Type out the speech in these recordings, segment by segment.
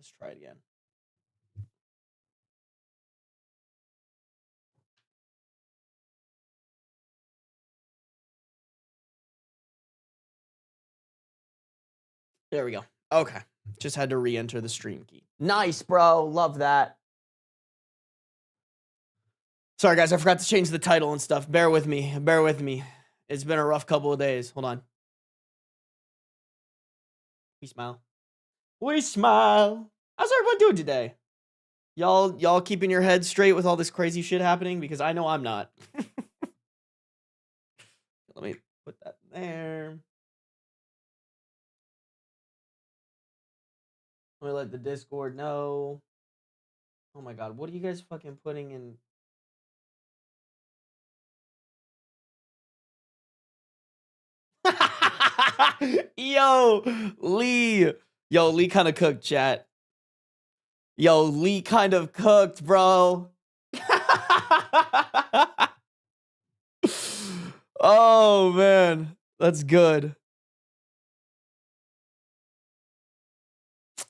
Let's try it again. There we go. Okay. Just had to re-enter the stream key. Nice, bro. Love that. Sorry, guys. I forgot to change the title and stuff. Bear with me. Bear with me. It's been a rough couple of days. Hold on. We smile. We smile. How's everyone doing today? Y'all keeping your head straight with all this crazy shit happening? Because I know I'm not. Let me put that in there. Let me let the Discord know. Oh my god, what are you guys fucking putting in? Yo, Lee. Yo, Lee kind of cooked, chat. Yo, Lee kind of cooked, bro. Oh, man. That's good.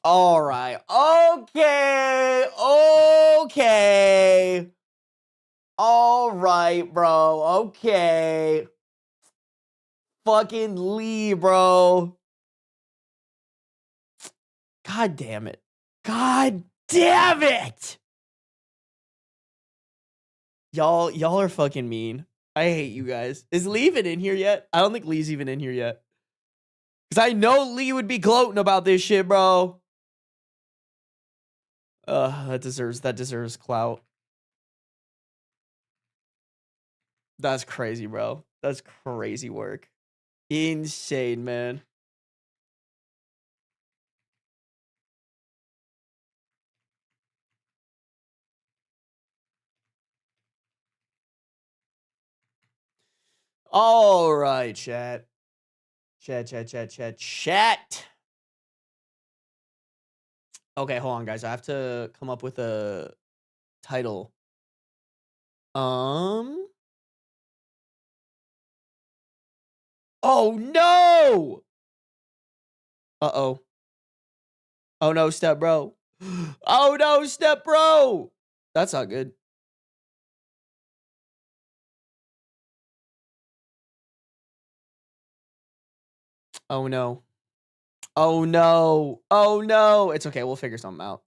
All right. Okay. Okay. All right, bro. Okay. Fucking Lee, bro. God damn it. God damn it. Y'all are fucking mean. I hate you guys. Is Lee even in here yet? I don't think Lee's even in here yet. Because I know Lee would be gloating about this shit, bro. That deserves clout. That's crazy, bro. That's crazy work. Insane, man. All right, chat. Chat. Okay, hold on, guys. I have to come up with a title. Oh no! Uh-oh. Oh no, step bro. Oh no, step bro. That's not good. Oh no. Oh no. Oh no. It's okay. We'll figure something out.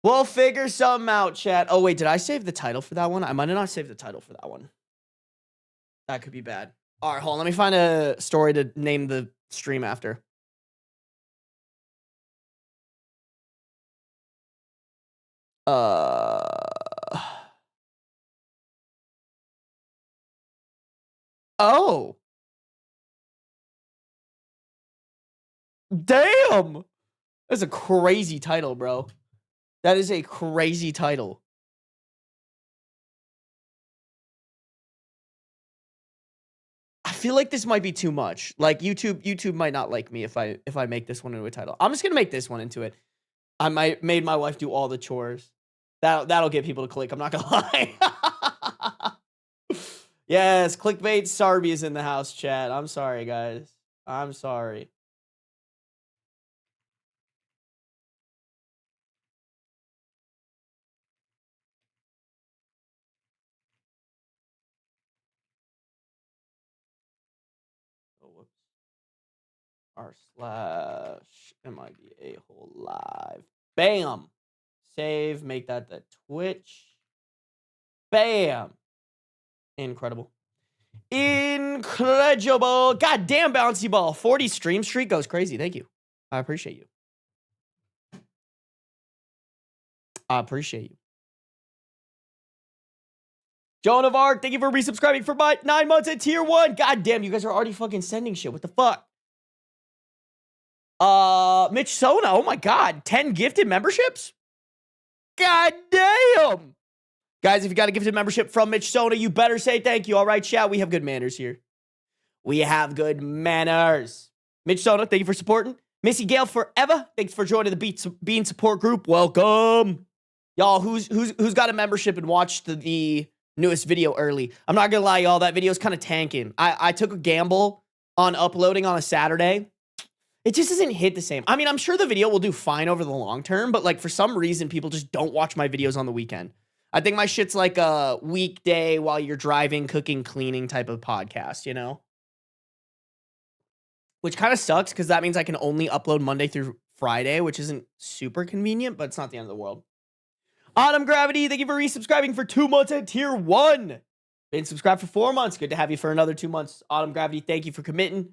We'll figure something out, chat. Oh wait, did I save the title for that one? I might have not saved the title for that one. That could be bad. All right, hold on. Let me find a story to name the stream after. Oh. Damn. That's a crazy title, bro. That is a crazy title. I feel like this might be too much. Like YouTube might not like me if I make this one into a title. I'm just gonna make this one into it. I made my wife do all the chores. That'll get people to click. I'm not gonna lie. Yes, clickbait Sarby is in the house, chat. I'm sorry, guys. I'm sorry. Oh, whoops. r/MIDA whole live. Bam. Save. Make that the Twitch. Bam. Incredible. Incredible. Goddamn bouncy ball. 40 stream streak goes crazy. Thank you. I appreciate you. I appreciate you. Joan of Arc, thank you for resubscribing for 9 months at tier 1. God damn, you guys are already fucking sending shit. What the fuck? Mitch Sona, oh my god. 10 gifted memberships? God damn. Guys, if you got a gifted membership from Mitch Sona, you better say thank you. All right, chat, we have good manners here. We have good manners. Mitch Sona, thank you for supporting. Missy Gale Forever, thanks for joining the Bean support group. Welcome. Y'all, who's got a membership and watched the newest video early? I'm not gonna lie, y'all, that video's kind of tanking. I took a gamble on uploading on a Saturday. it just doesn't hit the same. I mean, I'm sure the video will do fine over the long term, but like for some reason, people just don't watch my videos on the weekend. I think my shit's like a weekday while you're driving, cooking, cleaning type of podcast, you know? Which kind of sucks because that means I can only upload Monday through Friday, which isn't super convenient, but it's not the end of the world. Autumn Gravity, thank you for resubscribing for 2 months at tier 1. Been subscribed for 4 months. Good to have you for another 2 months. Autumn Gravity, thank you for committing.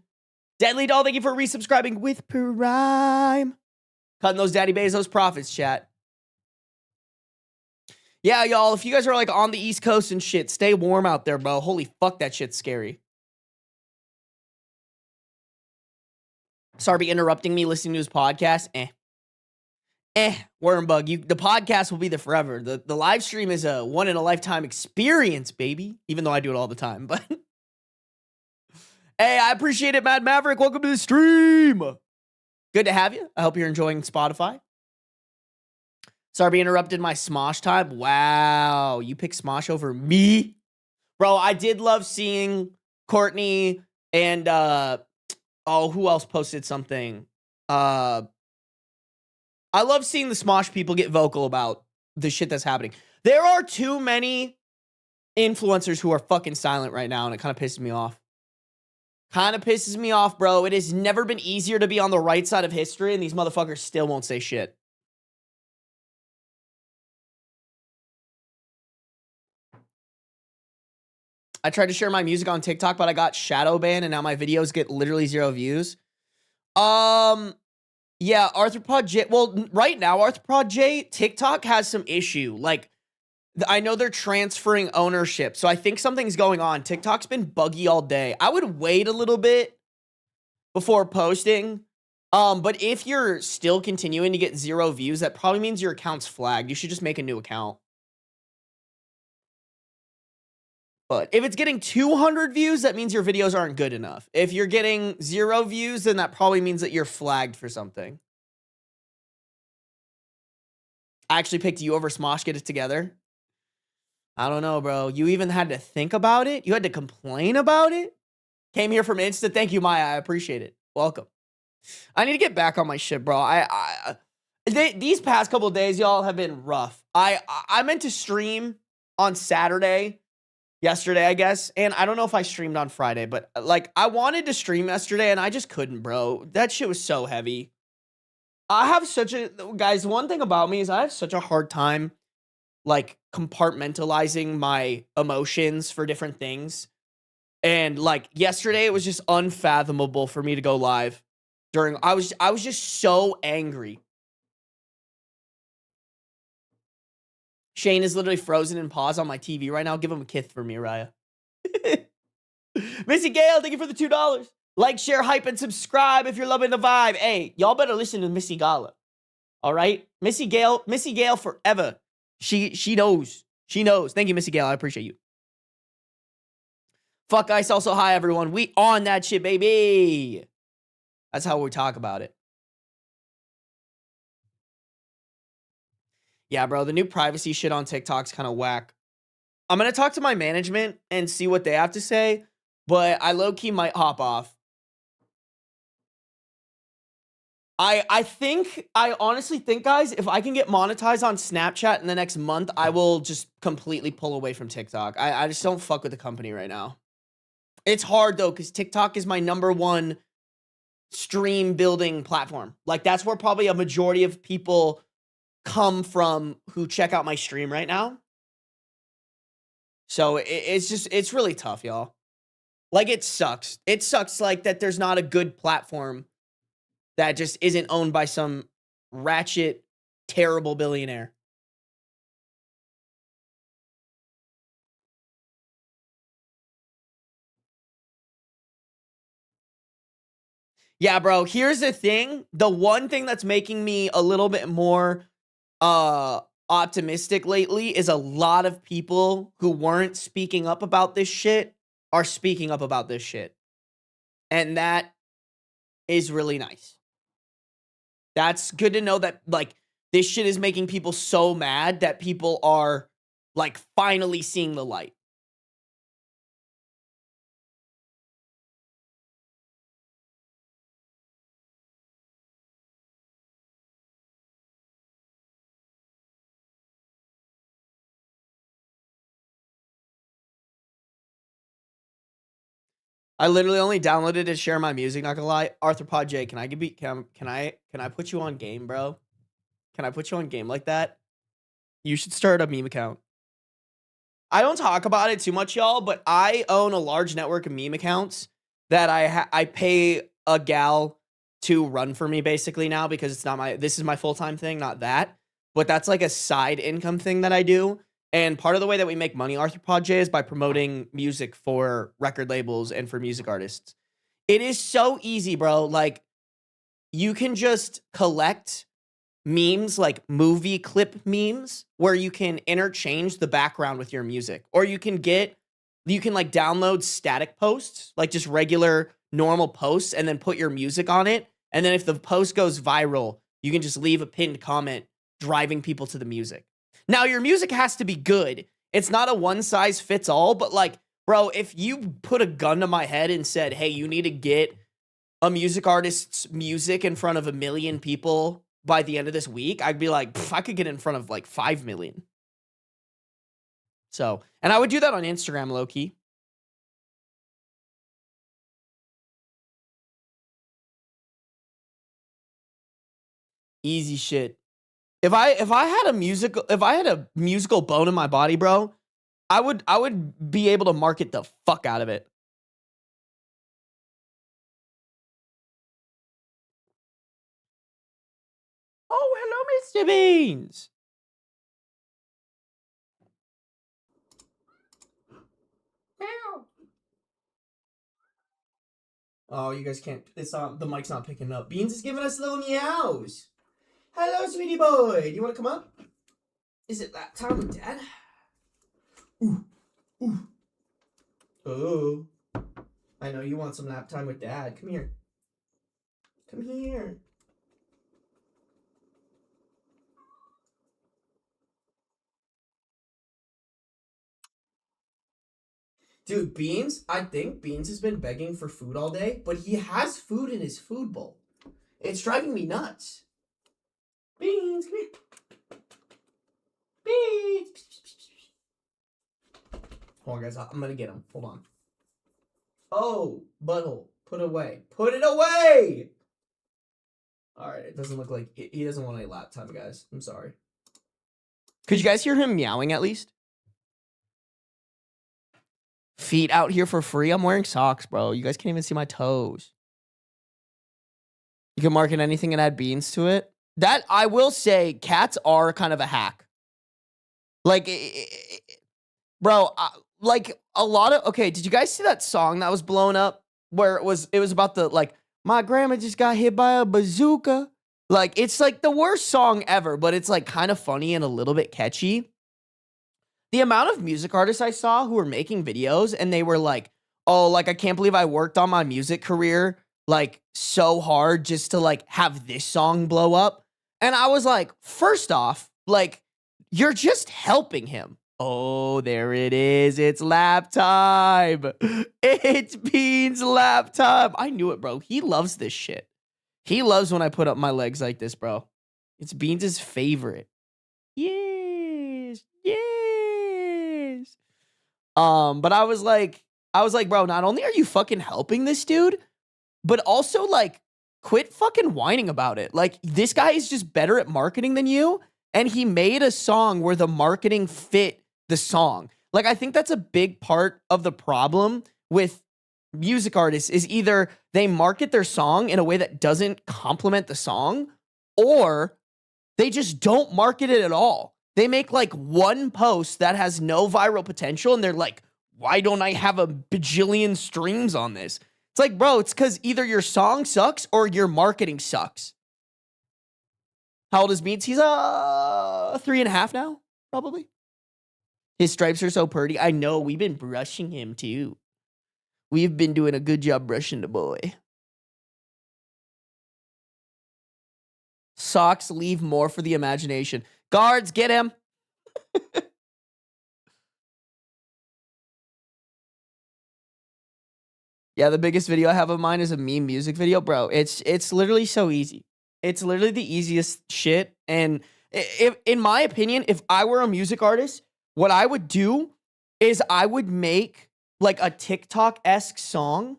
Deadly Doll, thank you for resubscribing with Prime. Cutting those Daddy Bezos profits, chat. Yeah, y'all, if you guys are like on the East Coast and shit, stay warm out there, bro. Holy fuck, that shit's scary. Sarby interrupting me listening to his podcast. Wormbug. The podcast will be there forever. The live stream is a one-in-a-lifetime experience, baby. Even though I do it all the time, but... Hey, I appreciate it, Mad Maverick. Welcome to the stream. Good to have you. I hope you're enjoying Spotify. Sarby interrupted my Smosh time. Wow, you picked Smosh over me? Bro, I did love seeing Courtney and, who else posted something? I love seeing the Smosh people get vocal about the shit that's happening. There are too many influencers who are fucking silent right now, and it kind of pisses me off. Kind of pisses me off, bro. It has never been easier to be on the right side of history, and these motherfuckers still won't say shit. I tried to share my music on TikTok, but I got shadow banned, and now my videos get literally 0 views. Yeah, Arthropod J. Well, right now, Arthropod J, TikTok has some issue. Like, I know they're transferring ownership, so I think something's going on. TikTok's been buggy all day. I would wait a little bit before posting. But if you're still continuing to get 0 views, that probably means your account's flagged. You should just make a new account. But if it's getting 200 views, that means your videos aren't good enough. If you're getting 0 views, then that probably means that you're flagged for something. I actually picked you over Smosh. Get it together. I don't know, bro. You even had to think about it? You had to complain about it? Came here from Insta. Thank you, Maya. I appreciate it. Welcome. I need to get back on my shit, bro. These past couple of days, y'all, have been rough. I meant to stream on Saturday, yesterday, I guess. And I don't know if I streamed on Friday, but like I wanted to stream yesterday and I just couldn't, bro. That shit was so heavy. I have such a, guys, one thing about me is I have such a hard time like compartmentalizing my emotions for different things. And like yesterday, it was just unfathomable for me to go live during, I was just so angry. Shane is literally frozen in pause on my TV right now. Give him a kiss for me, Raya. Missy Gale, thank you for the $2. Like, share, hype, and subscribe if you're loving the vibe. Hey, y'all better listen to Missy Gala. All right? Missy Gale forever. She knows. She knows. Thank you, Missy Gale. I appreciate you. Fuck Ice also. Hi, everyone. We on that shit, baby. That's how we talk about it. Yeah, bro, the new privacy shit on TikTok's kind of whack. I'm going to talk to my management and see what they have to say, but I low-key might hop off. I honestly think, guys, if I can get monetized on Snapchat in the next month, I will just completely pull away from TikTok. I just don't fuck with the company right now. It's hard, though, because TikTok is my #1 stream building platform. Like, that's where probably a majority of people come from who check out my stream right now. So it's really tough, y'all. Like, it sucks. It sucks like that there's not a good platform that just isn't owned by some ratchet, terrible billionaire. Yeah, bro, here's the thing. The one thing that's making me a little bit more optimistic lately is a lot of people who weren't speaking up about this shit are speaking up about this shit. And that is really nice. That's good to know that, like, this shit is making people so mad that people are, like, finally seeing the light. I literally only downloaded it to share my music, not gonna lie. Arthropod J, can I put you on game, bro? Can I put you on game like that? You should start a meme account. I don't talk about it too much, y'all, but I own a large network of meme accounts that I pay a gal to run for me basically now, because it's not this is my full-time thing, not that. But that's like a side income thing that I do. And part of the way that we make money, Arthropod J, is by promoting music for record labels and for music artists. It is so easy, bro. Like, you can just collect memes, like movie clip memes, where you can interchange the background with your music. Or you can like download static posts, like just regular normal posts, and then put your music on it. And then if the post goes viral, you can just leave a pinned comment driving people to the music. Now, your music has to be good. It's not a one size fits all, but like, bro, if you put a gun to my head and said, hey, you need to get a music artist's music in front of 1 million people by the end of this week, I'd be like, I could get in front of like 5 million. So, and I would do that on Instagram, low key. Easy shit. If I had a musical bone in my body, bro, I would be able to market the fuck out of it. Oh, hello, Mr. Beans. Meow. Oh, you guys can't. It's not. The mic's not picking up. Beans is giving us little meows. Hello, sweetie boy. Do you want to come up? Is it that time with Dad? Ooh, ooh. Oh, I know you want some nap time with Dad. Come here. Come here. Dude, Beans, I think Beans has been begging for food all day, but he has food in his food bowl. It's driving me nuts. Beans, come here. Beans. Hold on, guys. I'm going to get him. Hold on. Oh, butthole. Put it away. Put it away! All right, it doesn't look like... He doesn't want any lap time, guys. I'm sorry. Could you guys hear him meowing at least? Feet out here for free? I'm wearing socks, bro. You guys can't even see my toes. You can market anything and add beans to it. That, I will say, cats are kind of a hack. Like, bro, like, a lot of... Okay, did you guys see that song that was blown up? Where it was about the, like, my grandma just got hit by a bazooka. Like, it's, like, the worst song ever, but it's, like, kind of funny and a little bit catchy. The amount of music artists I saw who were making videos and they were like, oh, like, I can't believe I worked on my music career, like, so hard just to, like, have this song blow up. And I was like, first off, like, you're just helping him. Oh, there it is. It's lap time. It's Beans lap time. I knew it, bro. He loves this shit. He loves when I put up my legs like this, bro. It's Beans' favorite. Yes. Yes. But I was like, bro, not only are you fucking helping this dude, but also, like, quit fucking whining about it. Like, this guy is just better at marketing than you, and he made a song where the marketing fit the song. Like, I think that's a big part of the problem with music artists is either they market their song in a way that doesn't complement the song, or they just don't market it at all. They make like one post that has no viral potential, and they're like, why don't I have a bajillion streams on this? It's like, bro, it's because either your song sucks or your marketing sucks. How old is Beans? He's 3.5 now, probably. His stripes are so pretty. I know, we've been brushing him too. We've been doing a good job brushing the boy. Socks leave more for the imagination. Guards, get him. Yeah, the biggest video I have of mine is a meme music video. Bro, it's literally so easy. It's literally the easiest shit. And if, in my opinion, if I were a music artist, what I would do is I would make like a TikTok-esque song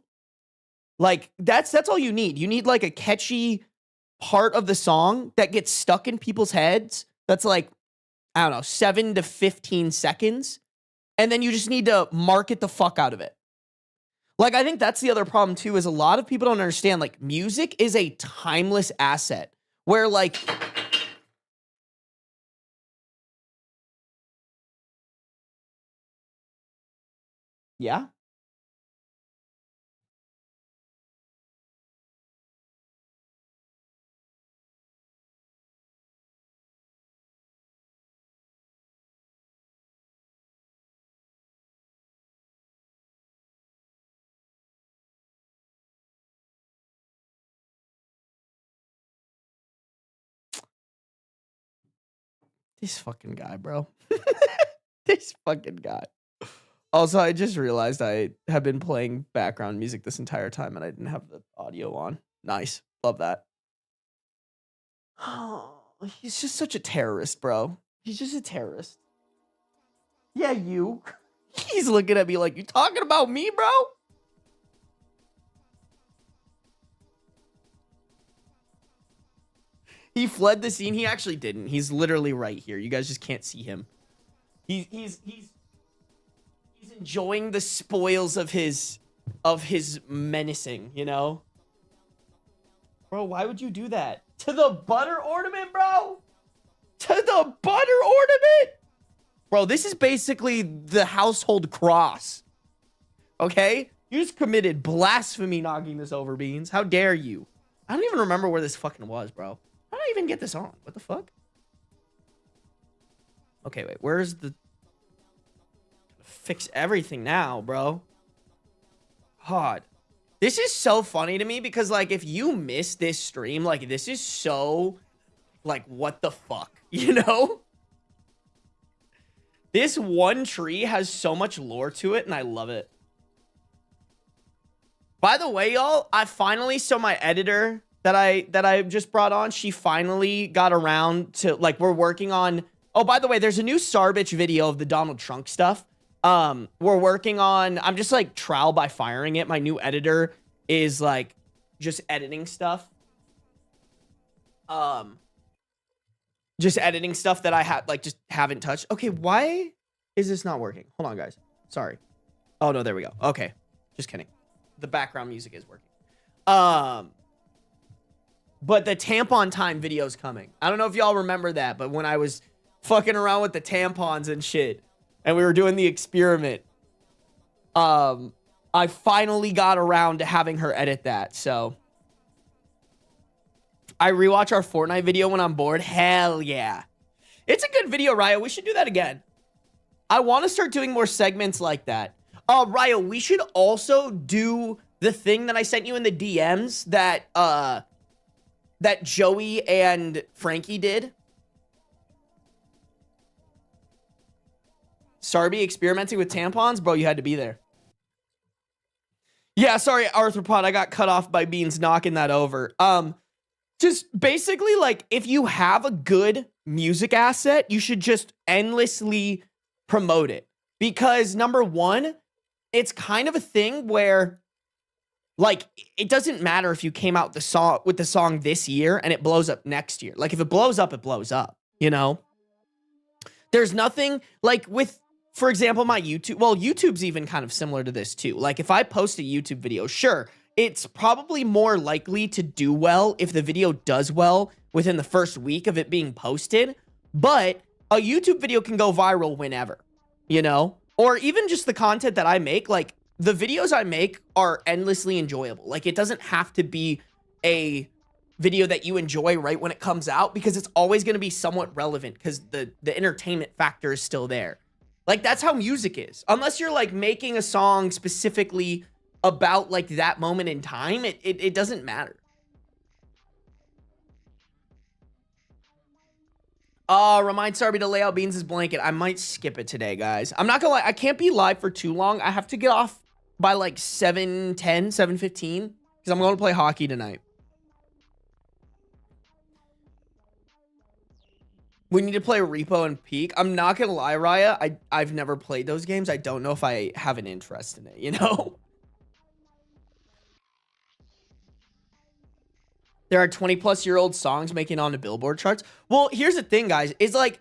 Like that's all you need. You need like a catchy part of the song that gets stuck in people's heads. That's like, I don't know, 7 to 15 seconds. And then you just need to market the fuck out of it. Like, I think that's the other problem too, is a lot of people don't understand, like, music is a timeless asset where like, yeah. This fucking guy, bro. This fucking guy. Also, I just realized I have been playing background music this entire time and I didn't have the audio on. Nice. Love that. Oh, he's just such a terrorist, bro. He's just a terrorist. Yeah, you. He's looking at me like, you talking about me, bro? He fled the scene. He actually didn't. He's literally right here. You guys just can't see him. He's enjoying the spoils of his menacing, you know? Bro, why would you do that? To the butter ornament, bro? To the butter ornament? Bro, this is basically the household cross. Okay? You just committed blasphemy knocking this over, Beans. How dare you? I don't even remember where this fucking was, bro. How did I even get this on? What the fuck? Okay, wait. Where's the... Fix everything now, bro. God. This is so funny to me because, like, if you miss this stream, like, this is so... Like, what the fuck? You know? This one tree has so much lore to it, and I love it. By the way, y'all, I finally... So my editor... that I just brought on, she finally got around to, like, we're working on, oh, by the way, there's a new Sarby video of the Donald Trump stuff. We're working on, I'm just like trial by firing it. My new editor is like just editing stuff. Just editing stuff that I had like just haven't touched. Okay, why is this not working? Hold on, guys. Sorry. Oh no, there we go. Okay. Just kidding. The background music is working. But the tampon time video is coming. I don't know if y'all remember that, but when I was fucking around with the tampons and shit, and we were doing the experiment, I finally got around to having her edit that, so. I rewatch our Fortnite video when I'm bored. Hell yeah. It's a good video, Ryo. We should do that again. I want to start doing more segments like that. Ryo, we should also do the thing that I sent you in the DMs that, that Joey and Frankie did. Sarby experimenting with tampons? Bro, you had to be there. Yeah, sorry, Arthropod. I got cut off by Beans knocking that over. Just basically, like, if you have a good music asset, you should just endlessly promote it. Because, number one, it's kind of a thing where... Like, it doesn't matter if you came out with the song this year and it blows up next year. Like, if it blows up, you know? There's nothing, like, with, for example, my YouTube. Well, YouTube's even kind of similar to this, too. Like, if I post a YouTube video, sure, it's probably more likely to do well if the video does well within the first week of it being posted. But a YouTube video can go viral whenever, you know? Or even just the content that I make, like, the videos I make are endlessly enjoyable. Like, it doesn't have to be a video that you enjoy right when it comes out because it's always going to be somewhat relevant because the entertainment factor is still there. Like, that's how music is. Unless you're, like, making a song specifically about, like, that moment in time, it doesn't matter. Remind Sarby to lay out Beans' blanket. I might skip it today, guys. I'm not gonna lie. I can't be live for too long. I have to get off by like 7:10, 7:15 because I'm going to play hockey tonight. We need to play Repo and Peak. I'm not going to lie, Raya. I've never played those games. I don't know if I have an interest in it, you know? There are 20-plus-year-old songs making it onto Billboard charts. Well, here's the thing, guys. Is like,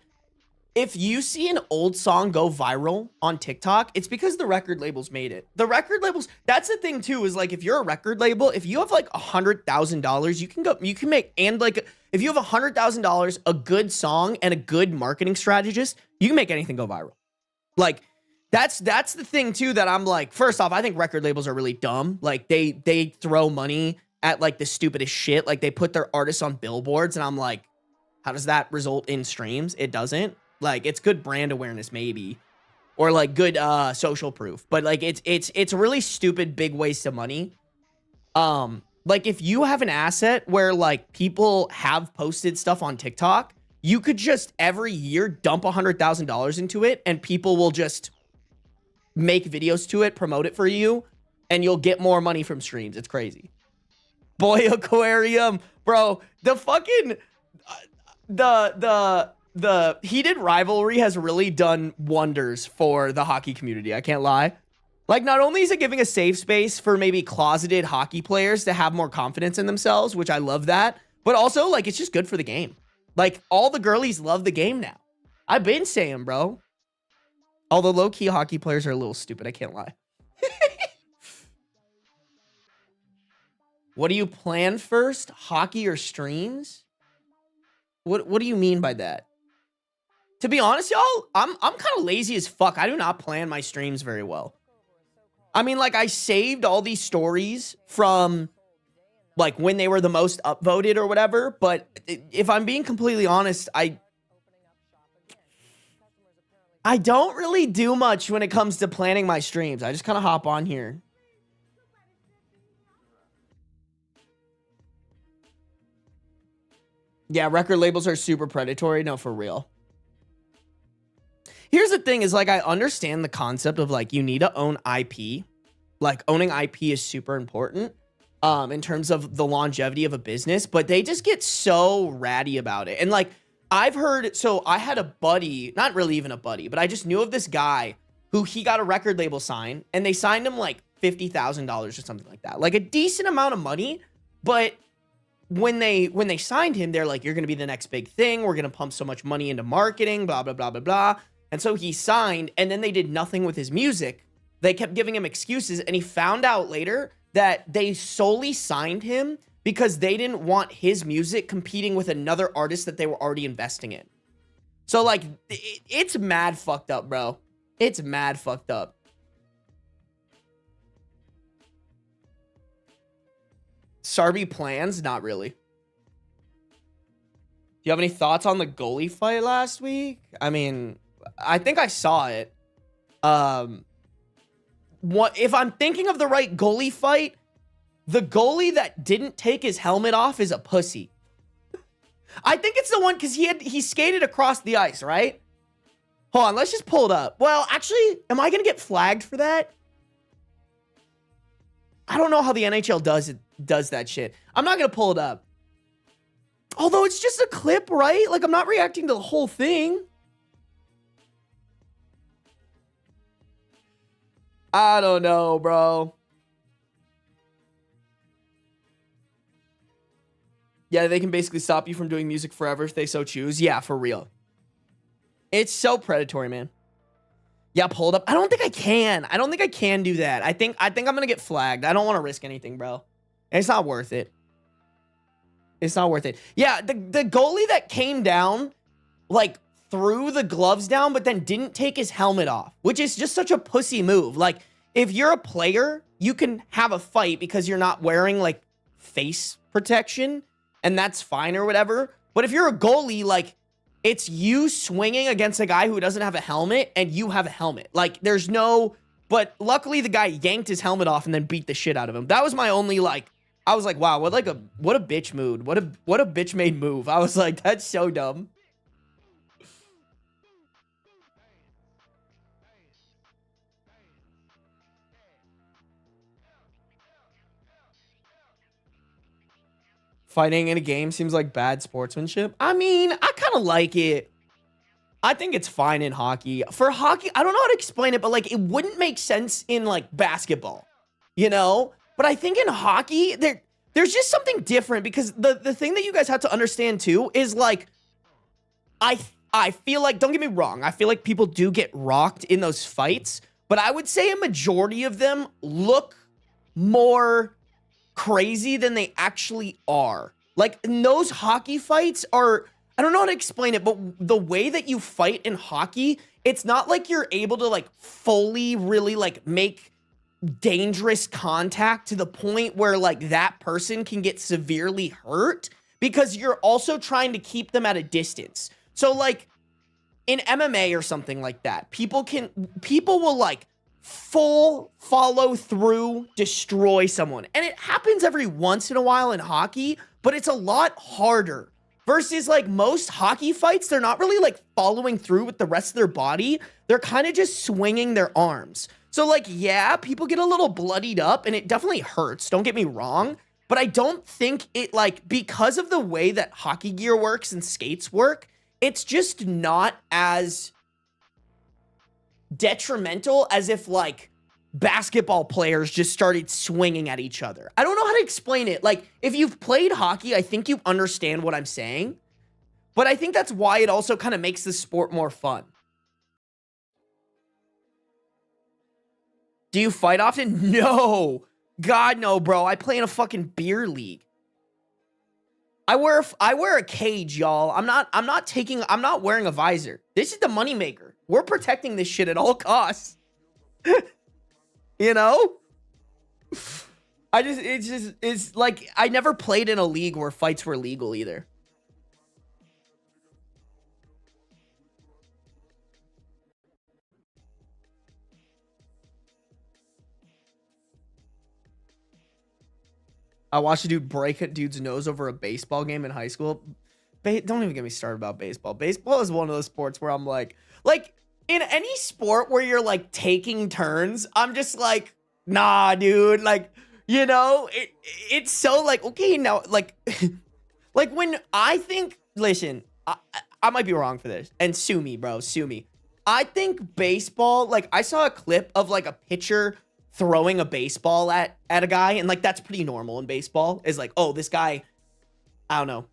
if you see an old song go viral on TikTok, it's because the record labels made it. The record labels, that's the thing too, is like, if you're a record label, if you have like $100,000, you can make, and like, if you have $100,000, a good song and a good marketing strategist, you can make anything go viral. Like, that's the thing too, that I'm like, first off, I think record labels are really dumb. Like, they throw money at like the stupidest shit. Like, they put their artists on billboards, and I'm like, how does that result in streams? It doesn't. Like, it's good brand awareness, maybe, or like good social proof, but like it's really stupid big waste of money. Like, if you have an asset where like people have posted stuff on TikTok, you could just every year dump $100,000 into it, and people will just make videos to it, promote it for you, and you'll get more money from streams. It's crazy. Boy Aquarium, bro. The fucking the heated rivalry has really done wonders for the hockey community. I can't lie. Like, not only is it giving a safe space for maybe closeted hockey players to have more confidence in themselves, which I love that, but also, like, it's just good for the game. Like, all the girlies love the game now. I've been saying, bro. Although low-key hockey players are a little stupid, I can't lie. What do you plan first? Hockey or streams? What do you mean by that? To be honest, y'all, I'm kind of lazy as fuck. I do not plan my streams very well. I mean, like, I saved all these stories from, like, when they were the most upvoted or whatever, but if I'm being completely honest, I don't really do much when it comes to planning my streams. I just kind of hop on here. Yeah, record labels are super predatory. No, for real. Here's the thing is, like, I understand the concept of, like, you need to own IP. Like, owning IP is super important in terms of the longevity of a business, but they just get so ratty about it. And, like, I've heard, so I had a buddy, not really even a buddy, but I just knew of this guy who he got a record label sign, and they signed him, like, $50,000 or something like that. Like, a decent amount of money, but when they signed him, they're like, you're going to be the next big thing. We're going to pump so much money into marketing, blah, blah, blah, blah, blah. And so he signed, and then they did nothing with his music. They kept giving him excuses, and he found out later that they solely signed him because they didn't want his music competing with another artist that they were already investing in. So, like, it's mad fucked up, bro. It's mad fucked up. Sarby plans? Not really. Do you have any thoughts on the goalie fight last week? I mean, I think I saw it. What if I'm thinking of the right goalie fight? The goalie that didn't take his helmet off is a pussy. I think it's the one because he skated across the ice, right? Hold on, let's just pull it up. Well, actually, am I gonna get flagged for that? I don't know how the NHL does that shit. I'm not gonna pull it up. Although it's just a clip, right? Like, I'm not reacting to the whole thing. I don't know, bro. Yeah, they can basically stop you from doing music forever if they so choose. Yeah, for real. It's so predatory, man. Yeah, pull it up. I don't think I can. I don't think I can do that. I think I'm gonna get flagged. I don't want to risk anything, bro. It's not worth it. It's not worth it. Yeah, the goalie that came down, like, threw the gloves down, but then didn't take his helmet off, which is just such a pussy move. Like, if you're a player, you can have a fight because you're not wearing, like, face protection, and that's fine or whatever. But if you're a goalie, like, it's you swinging against a guy who doesn't have a helmet, and you have a helmet. Like, there's no... But luckily, the guy yanked his helmet off and then beat the shit out of him. That was my only, like... I was like, wow, what a bitch mood. What a bitch made move. I was like, that's so dumb. Fighting in a game seems like bad sportsmanship. I mean, I kind of like it. I think it's fine in hockey. For hockey, I don't know how to explain it, but, like, it wouldn't make sense in, like, basketball, you know? But I think in hockey, there's just something different because the thing that you guys have to understand too is like, I feel like, don't get me wrong, I feel like people do get rocked in those fights, but I would say a majority of them look more crazy than they actually are. Like, in those hockey fights are, I don't know how to explain it, but the way that you fight in hockey, it's not like you're able to like fully really like make dangerous contact to the point where like that person can get severely hurt because you're also trying to keep them at a distance. So like in MMA or something like that, people will like full follow through, destroy someone. And it happens every once in a while in hockey, but it's a lot harder. Versus like most hockey fights, they're not really like following through with the rest of their body. They're kind of just swinging their arms. So like, yeah, people get a little bloodied up and it definitely hurts. Don't get me wrong. But I don't think it like, because of the way that hockey gear works and skates work, it's just not as detrimental as if like basketball players just started swinging at each other. I don't know how to explain it. Like, if you've played hockey, I think you understand what I'm saying. But I think that's why it also kind of makes the sport more fun. Do you fight often? No. God, no, bro. I play in a fucking beer league. I wear a cage, y'all. I'm not wearing a visor. This is the moneymaker. We're protecting this shit at all costs. You know? It's like, I never played in a league where fights were legal either. I watched a dude break a dude's nose over a baseball game in high school. Don't even get me started about baseball. Baseball is one of those sports where I'm like in any sport where you're like taking turns, I'm just like, nah, dude. Like, you know, it's so like, okay, now, like, like when I think, listen, I might be wrong for this, and sue me, bro, sue me. I think baseball, like, I saw a clip of like a pitcher throwing a baseball at a guy, and like that's pretty normal in baseball. Is like, oh, this guy, I don't know,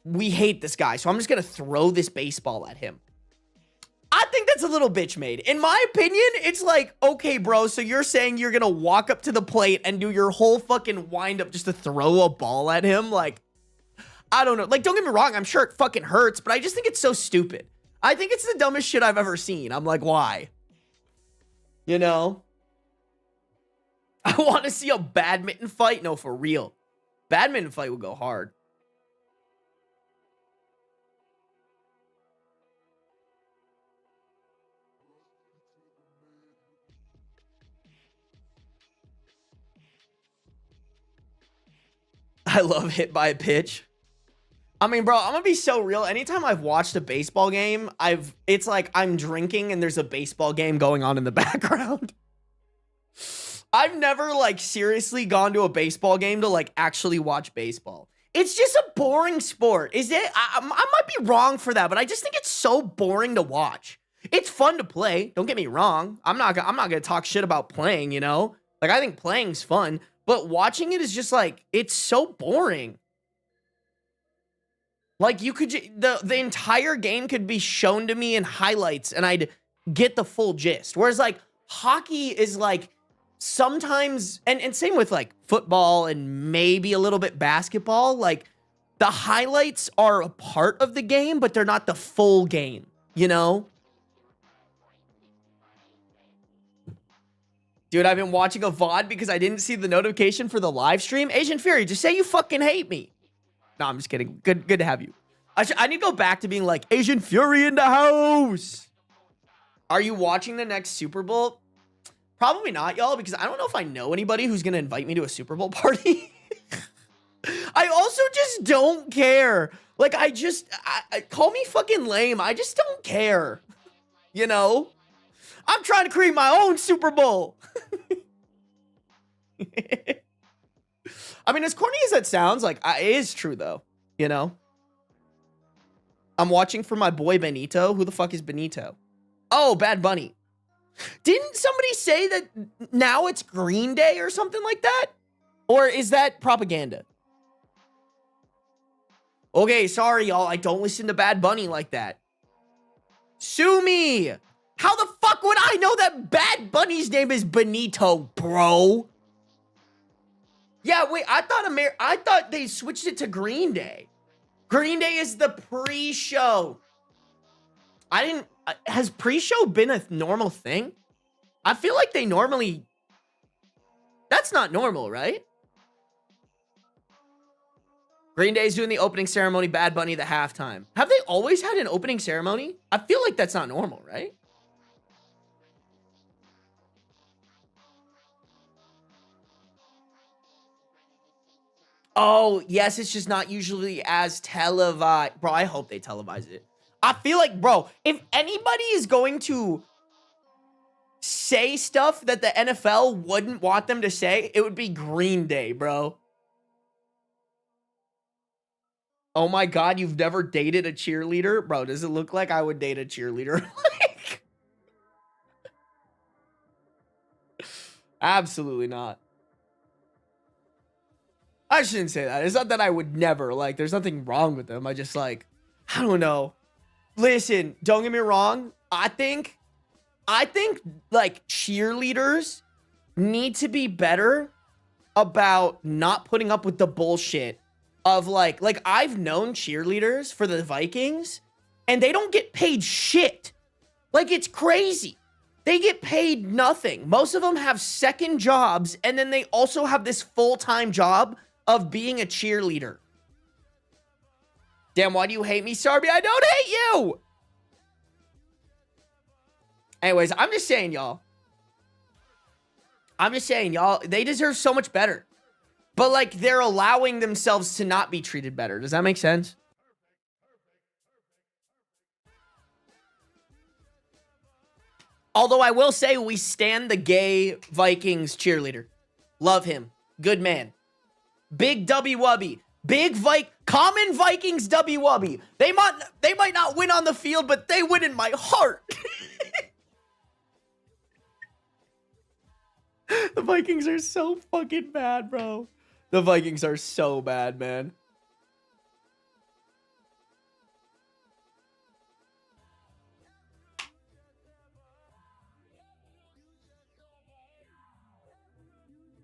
we hate this guy, so I'm just gonna throw this baseball at him. I think that's a little bitch made. In my opinion, it's like, okay, bro, so you're saying you're gonna walk up to the plate and do your whole fucking wind up just to throw a ball at him? Like, I don't know. Like, don't get me wrong, I'm sure it fucking hurts, but I just think it's so stupid. I think it's the dumbest shit I've ever seen. I'm like, why? You know? I want to see a badminton fight. No, for real. Badminton fight would go hard. I love hit by a pitch. I mean, bro, I'm gonna be so real. Anytime I've watched a baseball game, it's like I'm drinking and there's a baseball game going on in the background. I've never like seriously gone to a baseball game to like actually watch baseball. It's just a boring sport. Is it? I might be wrong for that, but I just think it's so boring to watch. It's fun to play. Don't get me wrong. I'm not gonna talk shit about playing, you know? Like, I think playing's fun, but watching it is just like, it's so boring. Like, you could, the entire game could be shown to me in highlights and I'd get the full gist. Whereas like hockey is like sometimes, and same with like football and maybe a little bit basketball, like the highlights are a part of the game, but they're not the full game, you know? Dude, I've been watching a VOD because I didn't see the notification for the live stream. Asian Fury, just say you fucking hate me. No, I'm just kidding. Good to have you. I need to go back to being like, Asian Fury in the house. Are you watching the next Super Bowl? Probably not, y'all, because I don't know if I know anybody who's going to invite me to a Super Bowl party. I also just don't care. Like, I call me fucking lame. I just don't care. You know? I'm trying to create my own Super Bowl. I mean, as corny as that sounds, like, it is true, though. You know? I'm watching for my boy Benito. Who the fuck is Benito? Oh, Bad Bunny. Didn't somebody say that now it's Green Day or something like that? Or is that propaganda? Okay, sorry, y'all. I don't listen to Bad Bunny like that. Sue me. How the fuck would I know that Bad Bunny's name is Benito, bro? Yeah, wait, I thought they switched it to Green Day. Green Day is the pre-show. Has pre-show been a normal thing? I feel like they normally, that's not normal, right? Green Day's doing the opening ceremony, Bad Bunny the halftime. Have they always had an opening ceremony? I feel like that's not normal, right? Oh, yes, it's just not usually as televised. Bro, I hope they televise it. I feel like, bro, if anybody is going to say stuff that the NFL wouldn't want them to say, it would be Green Day, bro. Oh my God, you've never dated a cheerleader? Bro, does it look like I would date a cheerleader? Like, absolutely not. I shouldn't say that. It's not that I would never. Like, there's nothing wrong with them. I just, like, I don't know. Listen, don't get me wrong. I think, like, cheerleaders need to be better about not putting up with the bullshit of, like, I've known cheerleaders for the Vikings, and they don't get paid shit. Like, it's crazy. They get paid nothing. Most of them have second jobs, and then they also have this full-time job of being a cheerleader. Damn, why do you hate me, Sarby? I don't hate you! Anyways, I'm just saying, y'all. They deserve so much better. But, like, they're allowing themselves to not be treated better. Does that make sense? Although I will say we stand the gay Vikings cheerleader. Love him. Good man. Big W Wubby. Common Vikings W Wubby. They might not win on the field, but they win in my heart. The Vikings are so fucking bad, bro. The Vikings are so bad, man.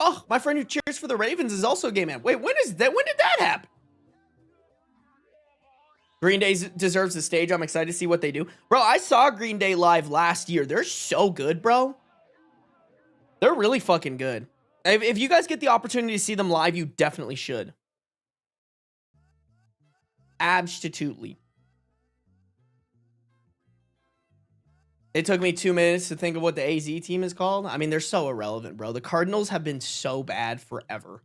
Oh, my friend who cheers for the Ravens is also a gay man. Wait, when did that happen? Green Day deserves the stage. I'm excited to see what they do. Bro, I saw Green Day live last year. They're so good, bro. They're really fucking good. If you guys get the opportunity to see them live, you definitely should. Absolutely. It took me 2 minutes to think of what the AZ team is called. I mean, they're so irrelevant, bro. The Cardinals have been so bad forever.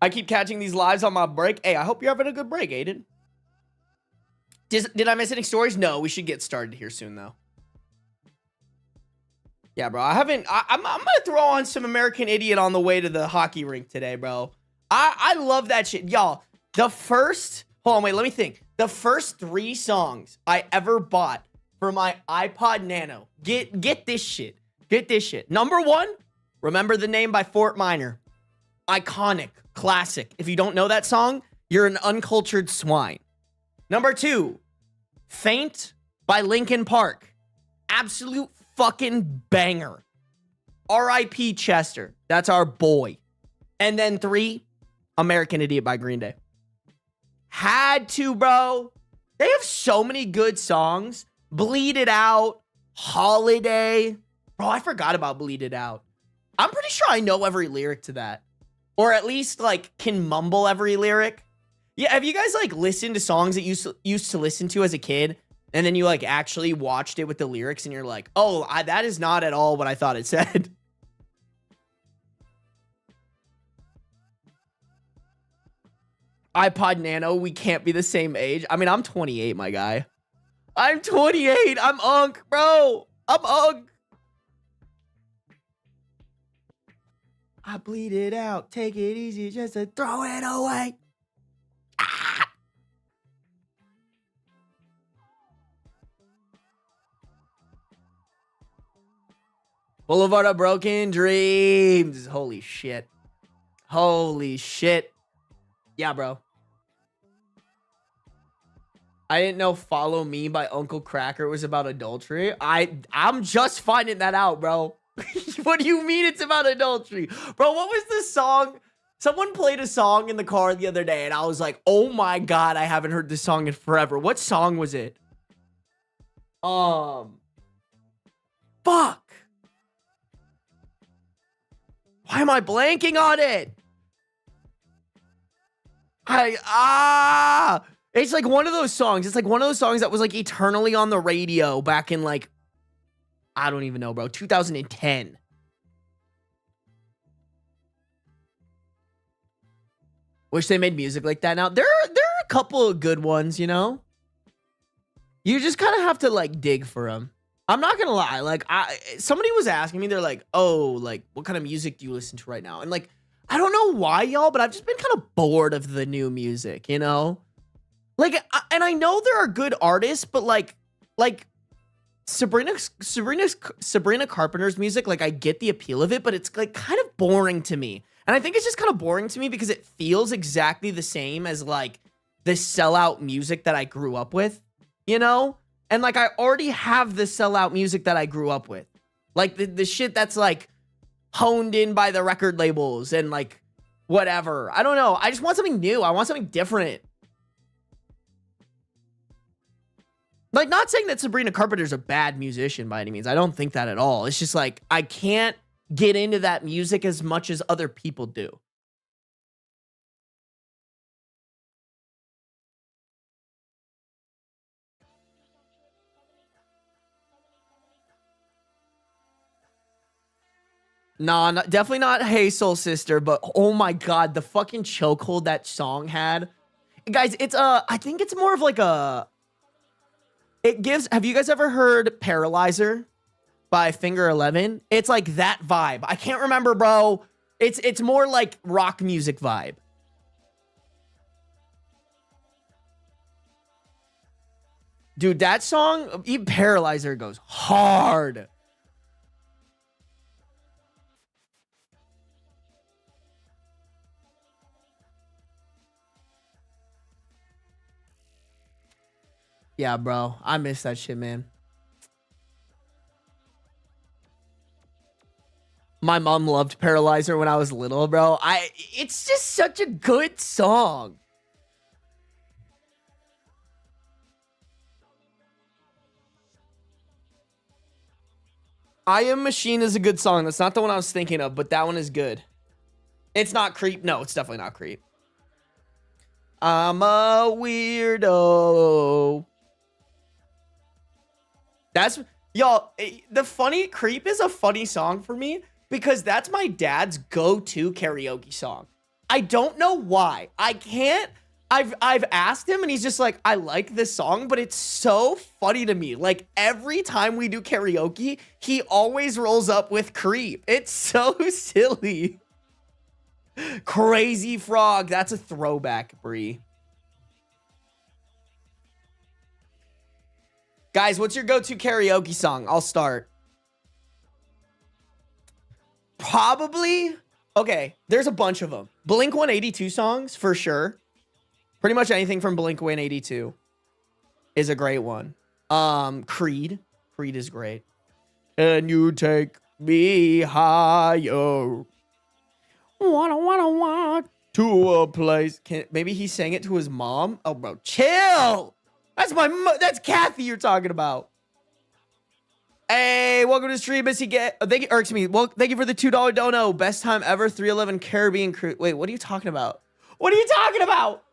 I keep catching these lives on my break. Hey, I hope you're having a good break, Aiden. Did I miss any stories? No, we should get started here soon, though. Yeah, bro. I'm going to throw on some American Idiot on the way to the hockey rink today, bro. I love that shit. Y'all, hold on, wait, let me think. The first 3 songs I ever bought for my iPod Nano. Get this shit. Get this shit. Number 1, Remember the Name by Fort Minor. Iconic. Classic. If you don't know that song, you're an uncultured swine. Number 2, Faint by Linkin Park. Absolute fucking banger. R.I.P. Chester. That's our boy. And then 3, American Idiot by Green Day. Had to, bro. They have so many good songs. Bleed It Out. Holiday. Bro, I forgot about Bleed It Out. I'm pretty sure I know every lyric to that. Or at least, like, can mumble every lyric. Yeah, have you guys, like, listened to songs that you used to listen to as a kid, and then you, like, actually watched it with the lyrics, and you're like, oh, that is not at all what I thought it said. iPod Nano, we can't be the same age. I mean, I'm 28, my guy. I'm 28. I'm unk, bro. I'm unk. I bleed it out. Take it easy just to throw it away. Ah! Boulevard of Broken Dreams. Holy shit. Holy shit. Yeah, bro. I didn't know Follow Me by Uncle Cracker was about adultery. I'm just finding that out, bro. What do you mean it's about adultery? Bro, what was the song? Someone played a song in the car the other day, and I was like, oh my God, I haven't heard this song in forever. What song was it? Fuck. Why am I blanking on it? It's like one of those songs. It's like one of those songs that was like eternally on the radio back in like, I don't even know, bro, 2010. Wish they made music like that now. There are a couple of good ones, you know? You just kind of have to like dig for them. I'm not gonna lie. Like, somebody was asking me, they're like, oh, like, what kind of music do you listen to right now? And like, I don't know why, y'all, but I've just been kind of bored of the new music, you know? Like, and I know there are good artists, but like Sabrina Carpenter's music, like, I get the appeal of it, but it's like kind of boring to me. And I think it's just kind of boring to me because it feels exactly the same as like the sellout music that I grew up with, you know? And like, I already have the sellout music that I grew up with. Like the shit that's like honed in by the record labels and like whatever. I don't know. I just want something new. I want something different. Like, not saying that Sabrina Carpenter's a bad musician by any means. I don't think that at all. It's just like, I can't get into that music as much as other people do. Nah, definitely not Hey Soul Sister, but oh my God, the fucking chokehold that song had. Guys, it's I think it's more of like a, it gives, have you guys ever heard Paralyzer by Finger 11? It's like that vibe. I can't remember, bro. It's more like rock music vibe. Dude, that song, even Paralyzer goes hard. Yeah, bro. I miss that shit, man. My mom loved Paralyzer when I was little, bro. It's just such a good song. I Am Machine is a good song. That's not the one I was thinking of, but that one is good. It's not Creep. No, it's definitely not Creep. I'm a weirdo. That's, y'all, the funny, Creep is a funny song for me because that's my dad's go-to karaoke song. I don't know why. I can't, I've asked him and he's just like, I like this song, but it's so funny to me. Like every time we do karaoke, he always rolls up with Creep. It's so silly. Crazy Frog. That's a throwback, Bree. Guys, what's your go-to karaoke song? I'll start. Probably, okay, there's a bunch of them. Blink 182 songs, for sure. Pretty much anything from Blink 182 is a great one. Creed. Creed is great. And you take me higher. Wanna to a place. Maybe he sang it to his mom? Oh, bro, chill. That's Kathy you're talking about. Hey, welcome to the stream, Missy. Thank you for the $2 dono. Best time ever, 311 Caribbean Cruise. Wait, what are you talking about? What are you talking about?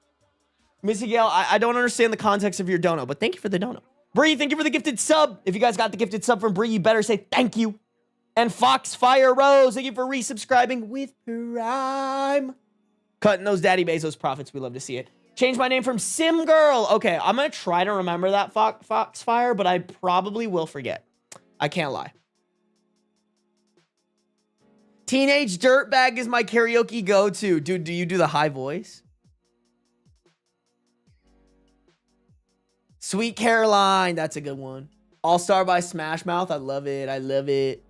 Missy Gale, I don't understand the context of your dono, but thank you for the dono. Bree, thank you for the gifted sub. If you guys got the gifted sub from Bree, you better say thank you. And Foxfire Rose, thank you for resubscribing with Prime. Cutting those Daddy Bezos profits. We love to see it. Change my name from Sim Girl. Okay, I'm going to try to remember that Foxfire, but I probably will forget. I can't lie. Teenage Dirtbag is my karaoke go-to. Dude, do you do the high voice? Sweet Caroline. That's a good one. All-Star by Smash Mouth. I love it. I love it.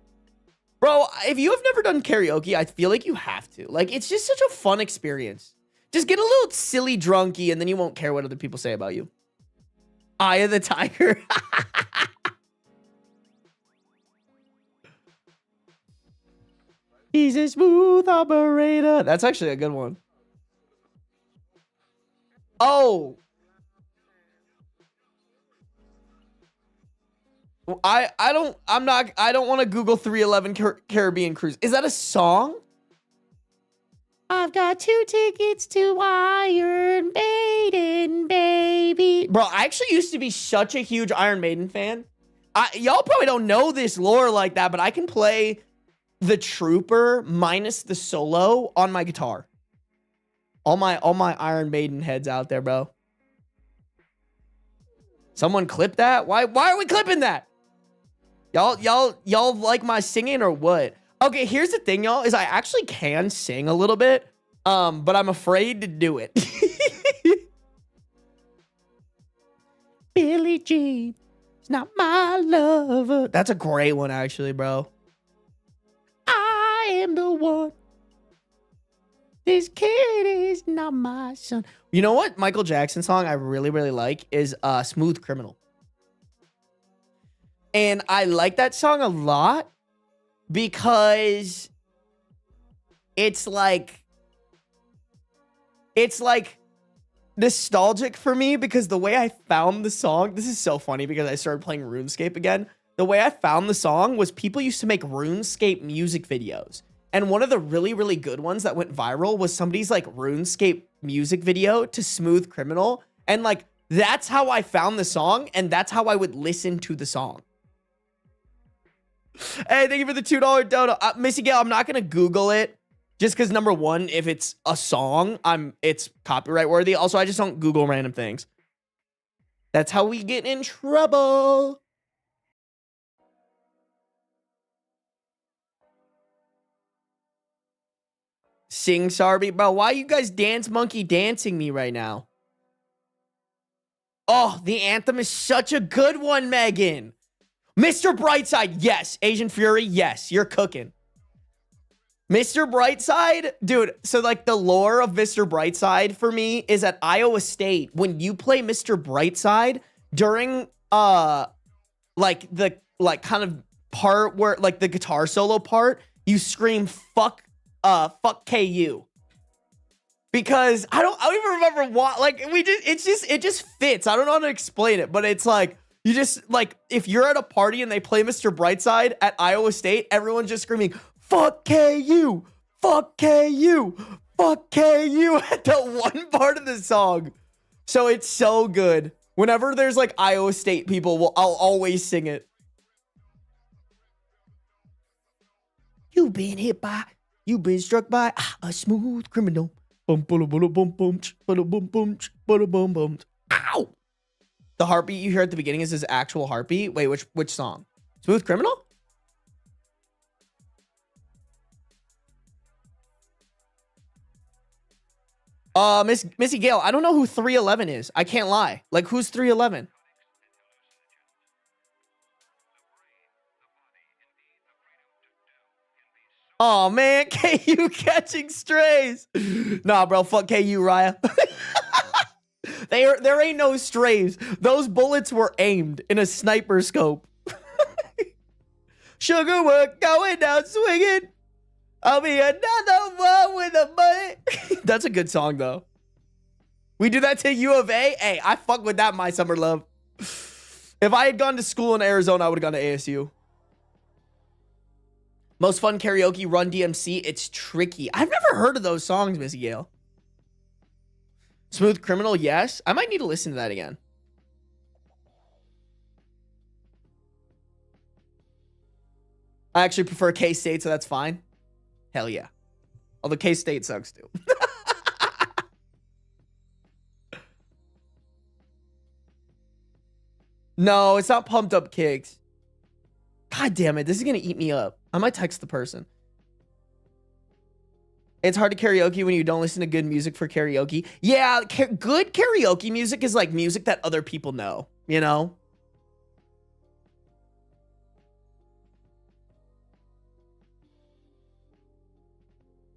Bro, if you have never done karaoke, I feel like you have to. Like, it's just such a fun experience. Just get a little silly drunky and then you won't care what other people say about you. Eye of the Tiger. He's a smooth operator. That's actually a good one. Oh. I don't want to Google 311 Caribbean Cruise. Is that a song? I've got 2 tickets to Iron Maiden, baby. Bro, I actually used to be such a huge Iron Maiden fan. Y'all probably don't know this lore like that, but I can play the Trooper minus the solo on my guitar. All my Iron Maiden heads out there, bro. Someone clip that? Why are we clipping that? Y'all like my singing or what? Okay, here's the thing, y'all, is I actually can sing a little bit, but I'm afraid to do it. Billie Jean is not my lover. That's a great one, actually, bro. I am the one. This kid is not my son. You know what Michael Jackson song I really, really like is Smooth Criminal. And I like that song a lot because it's like nostalgic for me, because the way I found the song, this is so funny because I started playing RuneScape again. The way I found the song was people used to make RuneScape music videos. And one of the really, really good ones that went viral was somebody's like RuneScape music video to Smooth Criminal. And like, that's how I found the song. And that's how I would listen to the song. Hey, thank you for the $2 dono. Missy Gale, I'm not going to Google it just because, number one, if it's a song, it's copyright worthy. Also, I just don't Google random things. That's how we get in trouble. Sing, Sarby. Bro, why are you guys dance monkey dancing me right now? Oh, the anthem is such a good one, Megan. Mr. Brightside, yes. Asian Fury, yes. You're cooking. Mr. Brightside, dude, so like the lore of Mr. Brightside for me is at Iowa State. When you play Mr. Brightside during like the kind of part where like the guitar solo part, you scream fuck KU. Because I don't even remember what, like it just fits. I don't know how to explain it, but it's like you just like if you're at a party and they play Mr. Brightside at Iowa State, everyone's just screaming fuck KU, fuck KU, fuck KU at the one part of the song. So it's so good. Whenever there's like Iowa State people, I'll always sing it. You've been hit by, you've been struck by a smooth criminal. Bum, bum, bum, bum, bum, bum, bum, bum, bum. Ow! The heartbeat you hear at the beginning is his actual heartbeat. Wait, which song? Smooth Criminal? Missy Gale, I don't know who 311 is. I can't lie. Like, who's 311? Oh man, KU catching strays. Nah, bro, fuck KU, Raya. There ain't no strays. Those bullets were aimed in a sniper scope. Sugar, we're going down swinging. I'll be another one with a money. That's a good song, though. We do that to U of A. Hey, I fuck with that, my summer love. If I had gone to school in Arizona, I would have gone to ASU. Most fun karaoke, Run DMC. It's tricky. I've never heard of those songs, Missy Gale. Smooth Criminal, yes. I might need to listen to that again. I actually prefer K-State, so that's fine. Hell yeah. Although K-State sucks too. No, it's not Pumped Up Kicks. God damn it. This is going to eat me up. I might text the person. It's hard to karaoke when you don't listen to good music for karaoke. Yeah, good karaoke music is like music that other people know, you know?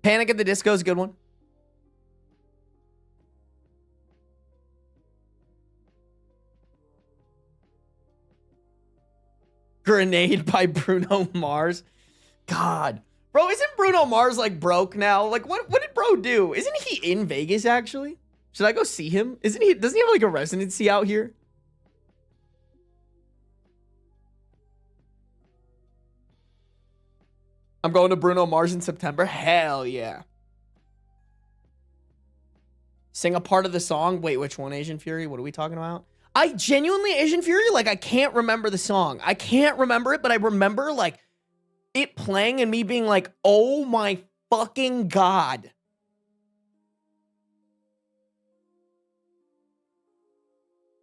Panic at the Disco is a good one. Grenade by Bruno Mars. God. Bro, isn't Bruno Mars like broke now? Like what did bro do? Isn't he in Vegas actually? Should I go see him? Doesn't he have like a residency out here? I'm going to Bruno Mars in September. Hell yeah. Sing a part of the song. Wait, which one? Asian Fury? What are we talking about? I genuinely, Asian Fury, like I can't remember the song. I can't remember it, but I remember like it playing and me being like, oh my fucking God.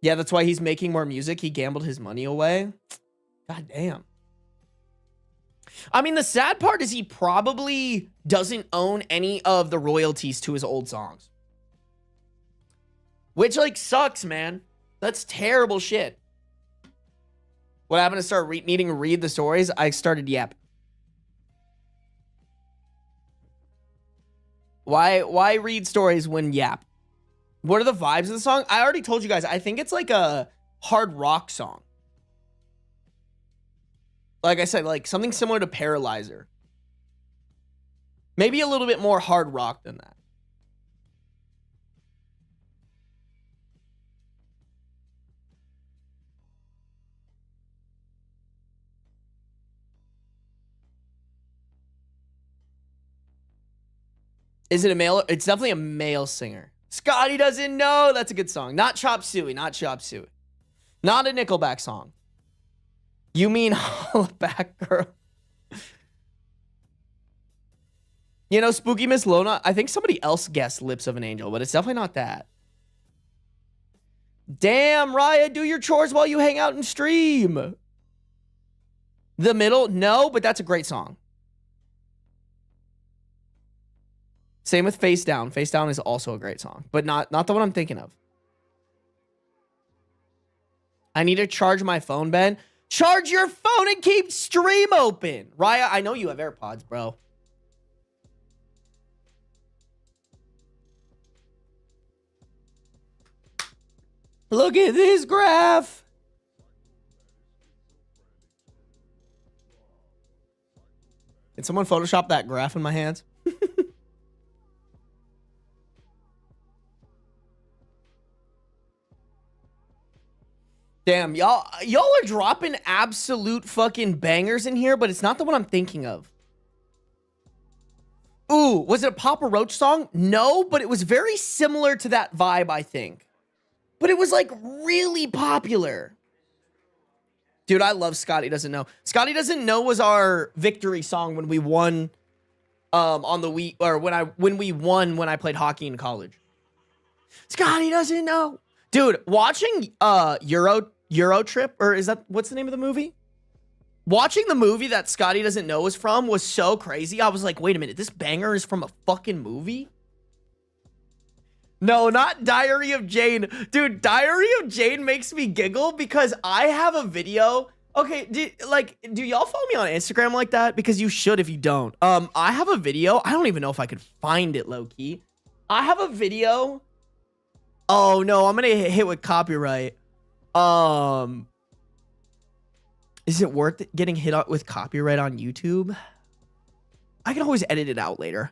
Yeah, that's why he's making more music. He gambled his money away. God damn. I mean, the sad part is he probably doesn't own any of the royalties to his old songs. Which, like, sucks, man. That's terrible shit. What happened to start needing to read the stories? I started yapping. Why read stories when yap? What are the vibes of the song? I already told you guys. I think it's like a hard rock song. Like I said, like something similar to Paralyzer. Maybe a little bit more hard rock than that. Is it a male? It's definitely a male singer. Scotty doesn't know. That's a good song. Not Chop Suey. Not Chop Suey. Not a Nickelback song. You mean Hollaback Girl? You know, Spooky Miss Lona. I think somebody else guessed Lips of an Angel, but it's definitely not that. Damn, Raya, do your chores while you hang out and stream. The Middle? No, but that's a great song. Same with Face Down. Face Down is also a great song, but not the one I'm thinking of. I need to charge my phone, Ben. Charge your phone and keep stream open. Raya, I know you have AirPods, bro. Look at this graph. Can someone Photoshop that graph in my hands? Damn, y'all are dropping absolute fucking bangers in here, but it's not the one I'm thinking of. Ooh, was it a Papa Roach song? No, but it was very similar to that vibe, I think. But it was like really popular. Dude, I love Scotty Doesn't Know. Scotty Doesn't Know was our victory song when we won on the week, or when we won when I played hockey in college. Scotty Doesn't Know. Dude, watching Euro Trip, or is that, what's the name of the movie? Watching the movie that Scotty Doesn't Know is from was so crazy. I was like, wait a minute, this banger is from a fucking movie? No, not Diary of Jane. Dude, Diary of Jane makes me giggle because I have a video. Okay, do y'all follow me on Instagram like that? Because you should if you don't. I have a video. I don't even know if I could find it, low-key. I have a video. Oh, no, I'm going to get hit with copyright. Is it worth getting hit with copyright on YouTube? I can always edit it out later.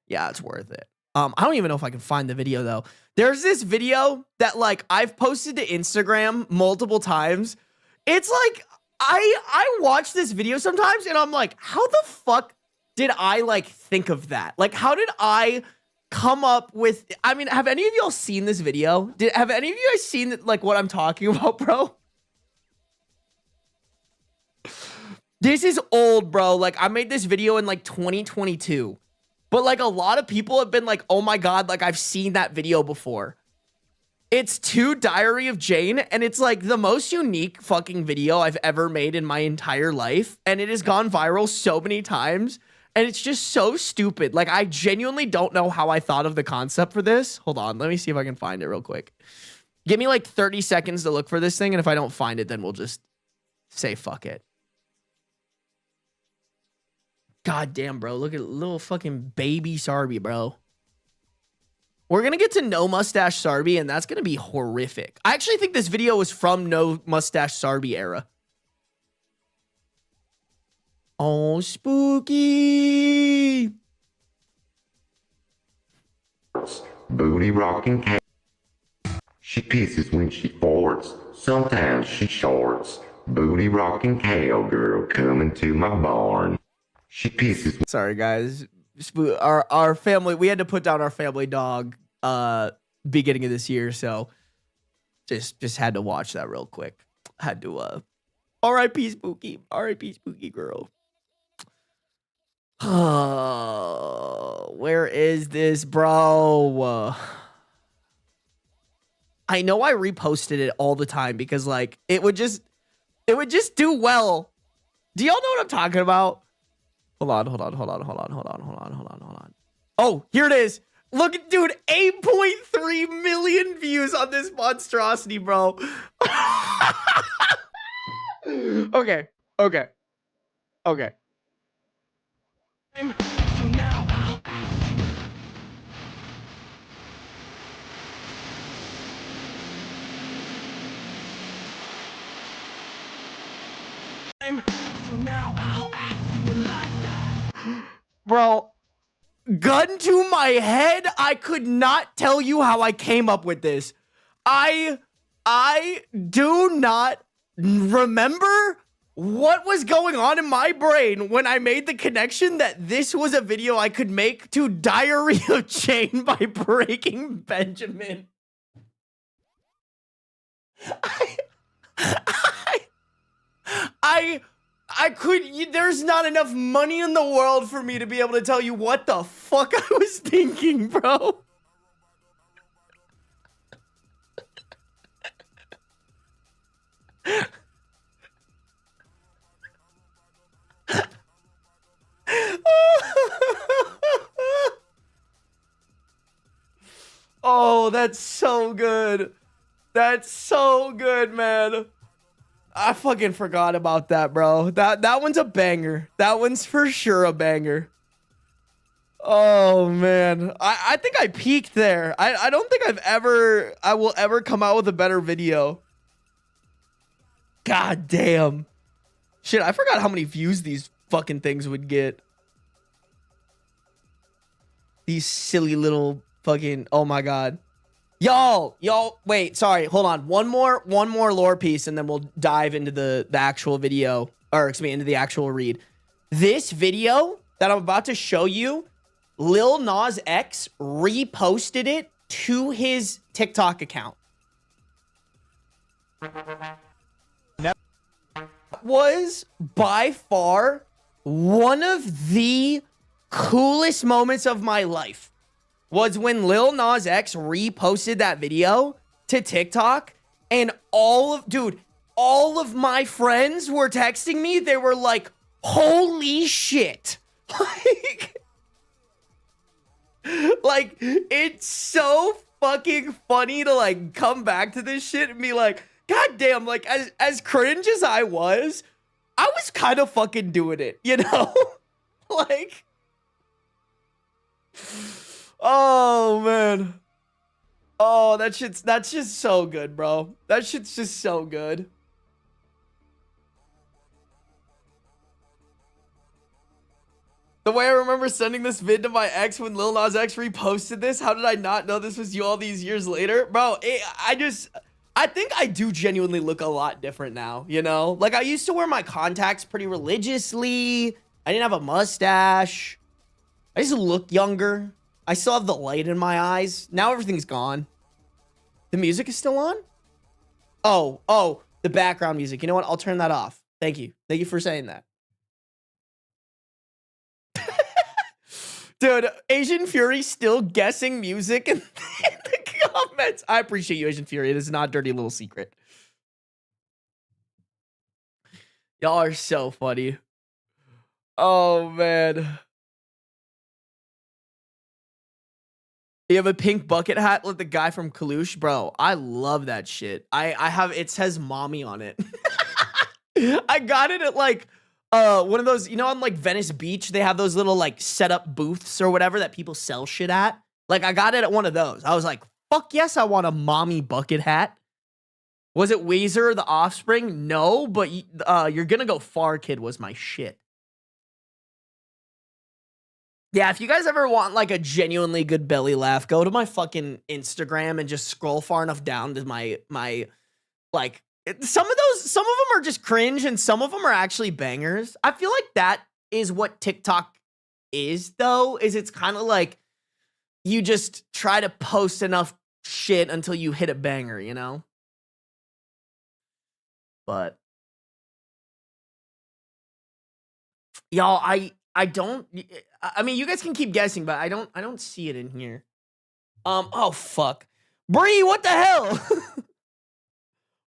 Yeah, it's worth it. I don't even know if I can find the video though. There's this video that like I've posted to Instagram multiple times. It's like I watch this video sometimes and I'm like, how the fuck did I like think of that? Like, how did I come up with, I mean, have any of y'all seen this video? Have any of you guys seen like what I'm talking about, bro? This is old, bro. Like I made this video in like 2022. But like a lot of people have been like, oh my God, like I've seen that video before. It's to Diary of Jane, and it's like the most unique fucking video I've ever made in my entire life. And it has gone viral so many times. And it's just so stupid. Like I genuinely don't know how I thought of the concept for this. Hold on, let me see if I can find it real quick. Give me like 30 seconds to look for this thing. And if I don't find it, then we'll just say fuck it. God damn, bro. Look at little fucking baby Sarby, bro. We're going to get to No Mustache Sarby, and that's going to be horrific. I actually think this video was from No Mustache Sarby era. Oh, spooky. Booty rocking cat. She pisses when she farts. Sometimes she shorts. Booty rocking cowgirl coming to my barn. She pisses. Sorry, guys. Our family, we had to put down our family dog beginning of this year, so just had to watch that real quick. Had to R.I.P. Spooky. R.I.P. Spooky girl. Where is this, bro? I know I reposted it all the time because like it would just do well. Do y'all know what I'm talking about? Hold on. Oh, here it is. Look at, dude, 8.3 million views on this monstrosity, bro. Okay. Bro, gun to my head, I could not tell you how I came up with this. I do not remember what was going on in my brain when I made the connection that this was a video I could make to Diary of Jane by Breaking Benjamin. I could, there's not enough money in the world for me to be able to tell you what the fuck I was thinking, bro. Oh, that's so good. That's so good, man. I fucking forgot about that, bro. That one's a banger. That one's for sure a banger. Oh, man. I think I peaked there. I don't think I will ever come out with a better video. God damn. Shit, I forgot how many views these fucking things would get. These silly little fucking, oh my God. Y'all, wait, sorry, hold on. One more lore piece and then we'll dive into the actual video, or excuse me, into the actual read. This video that I'm about to show you, Lil Nas X reposted it to his TikTok account. That was by far one of the coolest moments of my life. Was when Lil Nas X reposted that video to TikTok, and all of my friends were texting me. They were like, holy shit. Like, it's so fucking funny to like come back to this shit and be like, God damn, like as cringe as I was kind of fucking doing it, you know? Like, oh man. Oh, that's just so good, bro. That shit's just so good. The way I remember sending this vid to my ex when Lil Nas X reposted this, how did I not know this was you all these years later? Bro, I think I do genuinely look a lot different now, you know? Like, I used to wear my contacts pretty religiously. I didn't have a mustache. I used to look younger. I still have the light in my eyes. Now everything's gone. The music is still on? Oh, the background music. You know what? I'll turn that off. Thank you. Thank you for saying that. Dude, Asian Fury still guessing music in the comments. I appreciate you, Asian Fury. It is not a dirty little secret. Y'all are so funny. Oh, man. You have a pink bucket hat like the guy from Kalush? Bro, I love that shit. I have, it says mommy on it. I got it at like one of those, you know, on like Venice Beach, they have those little like setup booths or whatever that people sell shit at. Like, I got it at one of those. I was like, fuck yes, I want a mommy bucket hat. Was it Weezer or The Offspring? No, but You're Gonna Go Far Kid was my shit. Yeah, if you guys ever want like a genuinely good belly laugh, go to my fucking Instagram and just scroll far enough down to my like some of them are just cringe and some of them are actually bangers. I feel like that is what TikTok is though, is it's kind of like you just try to post enough shit until you hit a banger, you know? But y'all, I don't I mean you guys can keep guessing, but I don't see it in here. Oh fuck. Bree, what the hell?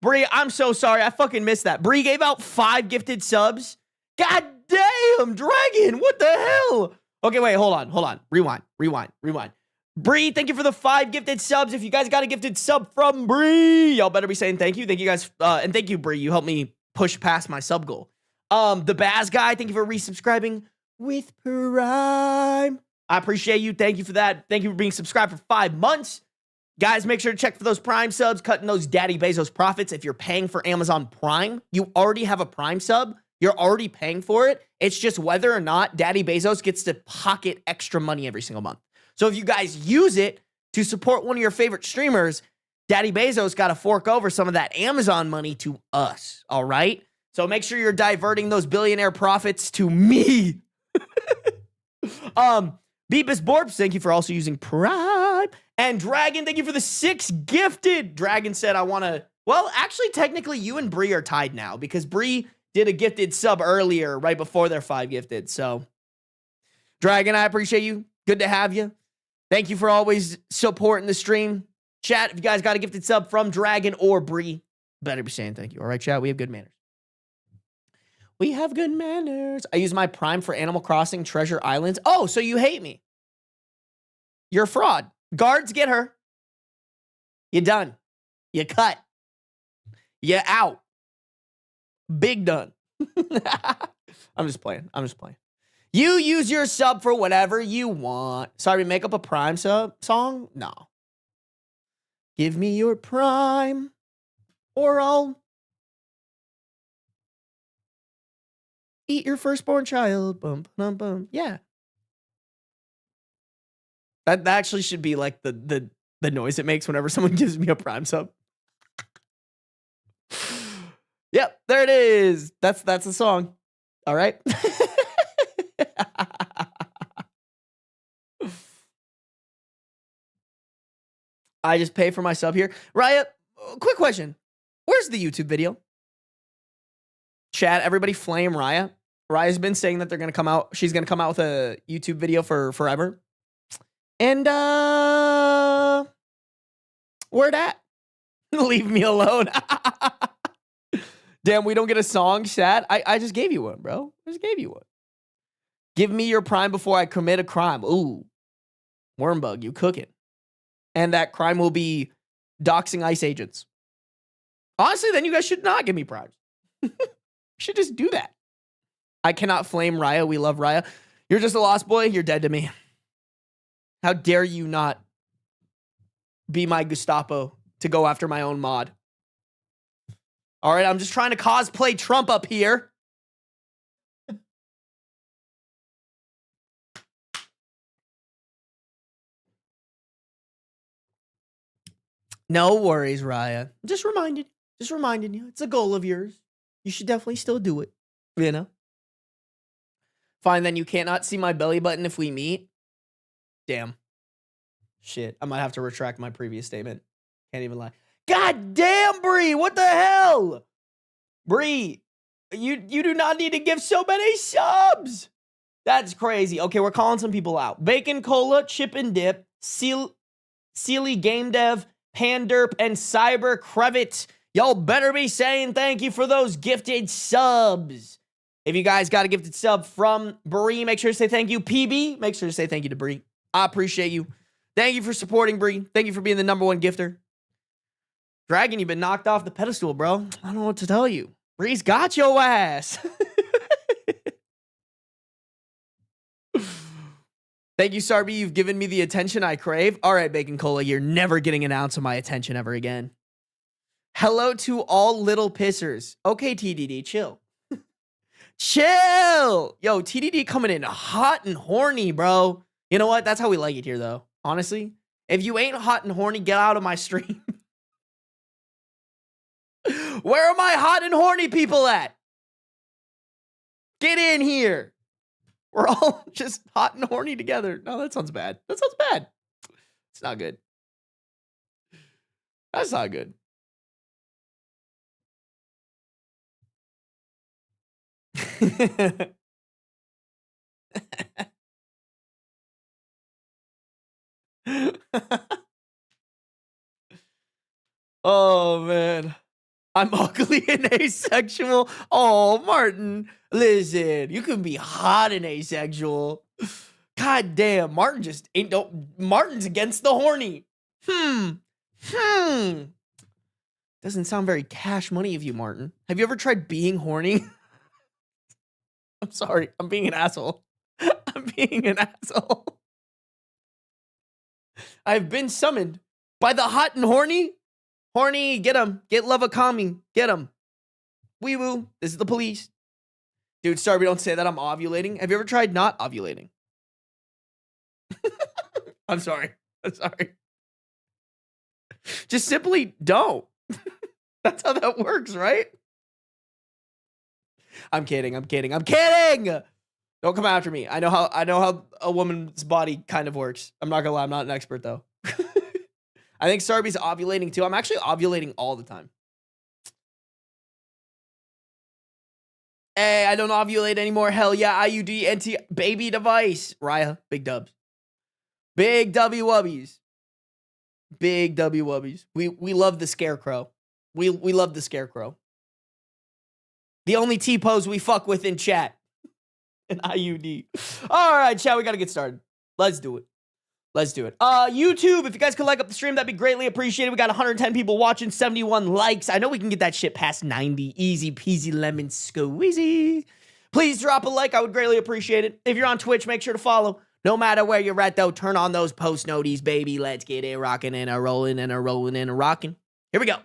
Bree, I'm so sorry. I fucking missed that. Bree gave out 5 gifted subs. God damn, Dragon, what the hell? Okay, wait, hold on. Rewind. Bree, thank you for the 5 gifted subs. If you guys got a gifted sub from Bree, y'all better be saying thank you. Thank you guys. And thank you, Bree. You helped me push past my sub goal. The Baz guy, thank you for resubscribing with Prime. I appreciate you. Thank you for that. Thank you for being subscribed for 5 months. Guys, make sure to check for those Prime subs, cutting those Daddy Bezos profits. If you're paying for Amazon Prime, you already have a Prime sub. You're already paying for it. It's just whether or not Daddy Bezos gets to pocket extra money every single month. So if you guys use it to support one of your favorite streamers, Daddy Bezos got to fork over some of that Amazon money to us, all right? So make sure you're diverting those billionaire profits to me. Beepus Borps, thank you for also using Prime. And Dragon, thank you for the 6 gifted. Dragon said, I want to... Well, actually, technically, you and Bree are tied now because Bree did a gifted sub earlier, right before their 5 gifted. So, Dragon, I appreciate you. Good to have you. Thank you for always supporting the stream. Chat, if you guys got a gifted sub from Dragon or Bree, better be saying thank you. All right, chat, we have good manners. We have good manners. I use my Prime for Animal Crossing Treasure Islands. Oh, so you hate me. You're a fraud. Guards, get her. You done. You cut. You out. Big done. I'm just playing. You use your sub for whatever you want. Sorry, make up a Prime sub song? No. Give me your Prime or I'll eat your firstborn child. Bum, bum, bum. Yeah. That actually should be like the noise it makes whenever someone gives me a Prime sub. Yep, there it is. That's the song. All right. I just pay for my sub here. Raya, quick question. Where's the YouTube video? Chat, everybody flame Raya. Raya's been saying that they're going to come out. She's going to come out with a YouTube video for forever. And, where'd at? Leave me alone. Damn, we don't get a song, chat. I just gave you one, bro. I just gave you one. Give me your Prime before I commit a crime. Ooh. Wormbug, you cooking. And that crime will be doxing ICE agents. Honestly, then you guys should not give me Primes. You should just do that. I cannot flame Raya. We love Raya. You're just a lost boy. You're dead to me. How dare you not be my Gestapo to go after my own mod? All right, I'm just trying to cosplay Trump up here. No worries, Raya. Just reminding you. It's a goal of yours. You should definitely still do it. You know? Fine, then you cannot see my belly button if we meet. Damn. Shit, I might have to retract my previous statement. Can't even lie. God damn, Bree, what the hell? Bree, you do not need to give so many subs. That's crazy. Okay, we're calling some people out. Bacon Cola, Chip and Dip, Sealy Game Dev, Panderp, and Cyber Crevit. Y'all better be saying thank you for those gifted subs. If you guys got a gifted sub from Bree, make sure to say thank you. PB, make sure to say thank you to Bree. I appreciate you. Thank you for supporting Bree. Thank you for being the #1 gifter. Dragon, you've been knocked off the pedestal, bro. I don't know what to tell you. Bree's got your ass. Thank you, Sarby. You've given me the attention I crave. All right, Bacon Cola, you're never getting an ounce of my attention ever again. Hello to all little pissers. Okay, TDD, chill. Chill. Yo, TDD coming in hot and horny, bro. You know what? That's how we like it here, though. Honestly, if you ain't hot and horny, get out of my stream. Where are my hot and horny people at? Get in here. We're all just hot and horny together. No, that sounds bad. That sounds bad. It's not good. That's not good. Oh, man. I'm ugly and asexual. Oh, Martin, listen, you can be hot and asexual. God damn, Martin just ain't Martin's against the horny. Doesn't sound very cash money of you, Martin. Have you ever tried being horny? I'm sorry, I'm being an asshole. I'm being an asshole. I've been summoned by the hot and horny. Horny, get him. Get love a calming. Get him. Wee woo. This is the police. Dude, Sarby, don't say that I'm ovulating. Have you ever tried not ovulating? I'm sorry. I'm sorry. Just simply don't. That's how that works, right? I'm kidding. I'm kidding. I'm kidding. Don't come after me. I know how a woman's body kind of works. I'm not gonna lie. I'm not an expert though. I think Sarby's ovulating too. I'm actually ovulating all the time. Hey, I don't ovulate anymore. Hell yeah, IUD anti-baby device. Raya, big dubs. Big W wubbies. Big W wubbies. We love the scarecrow. We love the scarecrow. The only T-pose we fuck with in chat. An IUD. All right, chat, we gotta get started. Let's do it. Let's do it. YouTube, if you guys could like up the stream, that'd be greatly appreciated. We got 110 people watching, 71 likes. I know we can get that shit past 90. Easy peasy lemon squeezy. Please drop a like. I would greatly appreciate it. If you're on Twitch, make sure to follow. No matter where you're at, though, turn on those post noties, baby. Let's get it rocking and a rolling and a rolling and a rocking. Here we go.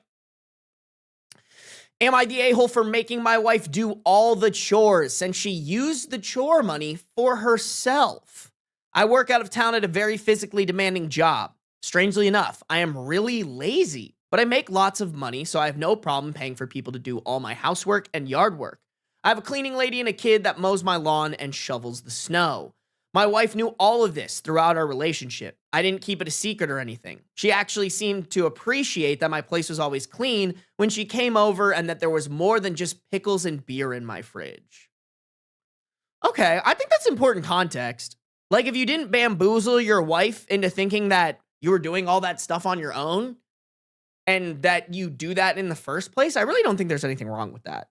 Am I the a-hole for making my wife do all the chores since she used the chore money for herself? I work out of town at a very physically demanding job. Strangely enough, I am really lazy, but I make lots of money, so I have no problem paying for people to do all my housework and yard work. I have a cleaning lady and a kid that mows my lawn and shovels the snow. My wife knew all of this throughout our relationship. I didn't keep it a secret or anything. She actually seemed to appreciate that my place was always clean when she came over and that there was more than just pickles and beer in my fridge. Okay, I think that's important context. Like, if you didn't bamboozle your wife into thinking that you were doing all that stuff on your own and that you do that in the first place, I really don't think there's anything wrong with that.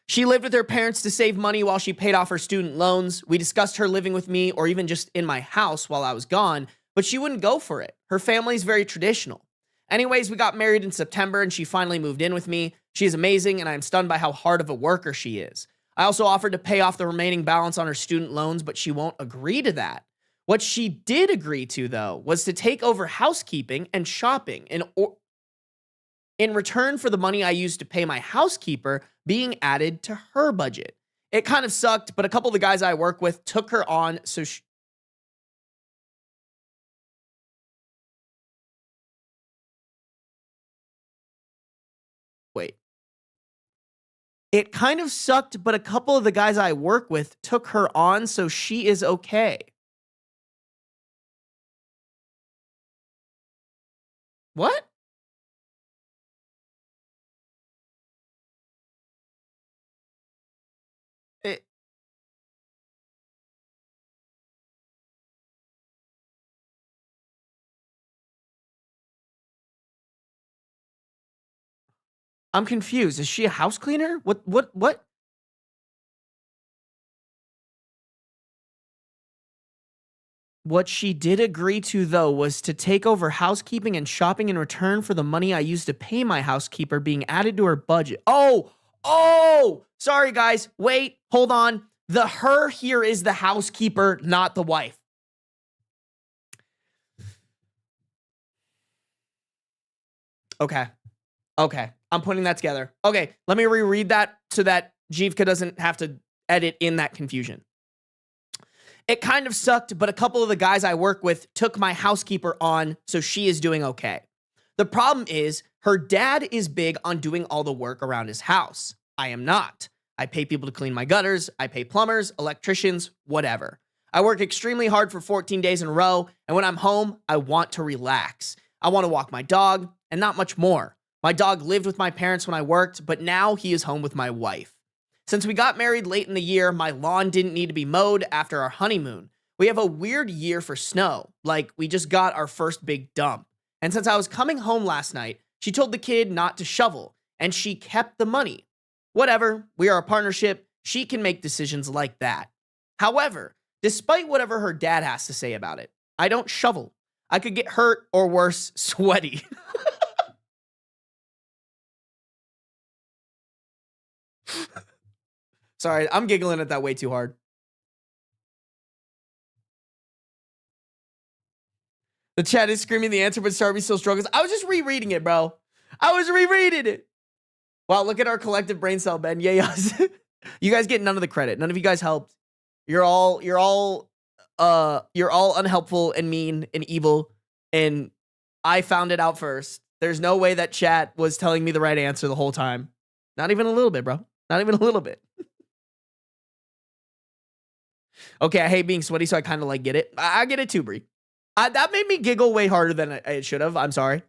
She lived with her parents to save money while she paid off her student loans. We discussed her living with me or even just in my house while I was gone, but she wouldn't go for it. Her family's very traditional. Anyways, we got married in September and she finally moved in with me. She's amazing and I'm stunned by how hard of a worker she is. I also offered to pay off the remaining balance on her student loans, but she won't agree to that. What she did agree to, though, was to take over housekeeping and shopping in return for the money I used to pay my housekeeper being added to her budget. It kind of sucked, but a couple of the guys I work with took her on, so wait. It kind of sucked, but a couple of the guys I work with took her on, so she is okay. What? I'm confused. Is she a house cleaner? What? What she did agree to, though, was to take over housekeeping and shopping in return for the money I used to pay my housekeeper being added to her budget. Oh, sorry, guys. Wait, hold on. The her here is the housekeeper, not the wife. Okay. Okay, I'm putting that together. Okay, let me reread that so that Jivka doesn't have to edit in that confusion. It kind of sucked, but a couple of the guys I work with took my housekeeper on, so she is doing okay. The problem is, her dad is big on doing all the work around his house. I am not. I pay people to clean my gutters, I pay plumbers, electricians, whatever. I work extremely hard for 14 days in a row, and when I'm home, I want to relax. I want to walk my dog, and not much more. My dog lived with my parents when I worked, but now he is home with my wife. Since we got married late in the year, my lawn didn't need to be mowed after our honeymoon. We have a weird year for snow, like we just got our first big dump. And since I was coming home last night, she told the kid not to shovel, and she kept the money. Whatever, we are a partnership, she can make decisions like that. However, despite whatever her dad has to say about it, I don't shovel. I could get hurt or worse, sweaty. Sorry, I'm giggling at that way too hard. The chat is screaming the answer, but Sarby still struggles. I was just rereading it, bro. I was rereading it. Wow, look at our collective brain cell, Ben. Yeah, yeah. You guys get none of the credit. None of you guys helped. You're all unhelpful and mean and evil, and I found it out first. There's no way that chat was telling me the right answer the whole time. Not even a little bit, bro. Not even a little bit. Okay, I hate being sweaty, so I kind of like get it. I get it too, Brie. That made me giggle way harder than it should have. I'm sorry.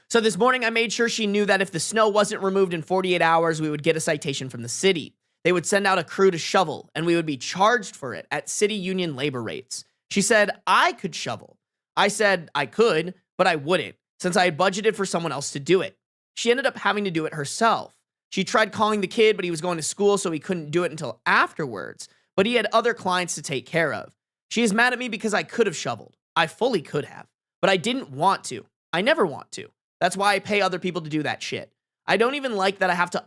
So this morning, I made sure she knew that if the snow wasn't removed in 48 hours, we would get a citation from the city. They would send out a crew to shovel, and we would be charged for it at city union labor rates. She said I could shovel. I said I could, but I wouldn't, since I had budgeted for someone else to do it. She ended up having to do it herself. She tried calling the kid, but he was going to school, so he couldn't do it until afterwards. But he had other clients to take care of. She is mad at me because I could have shoveled. I fully could have, but I didn't want to. I never want to. That's why I pay other people to do that shit. I don't even like that I have to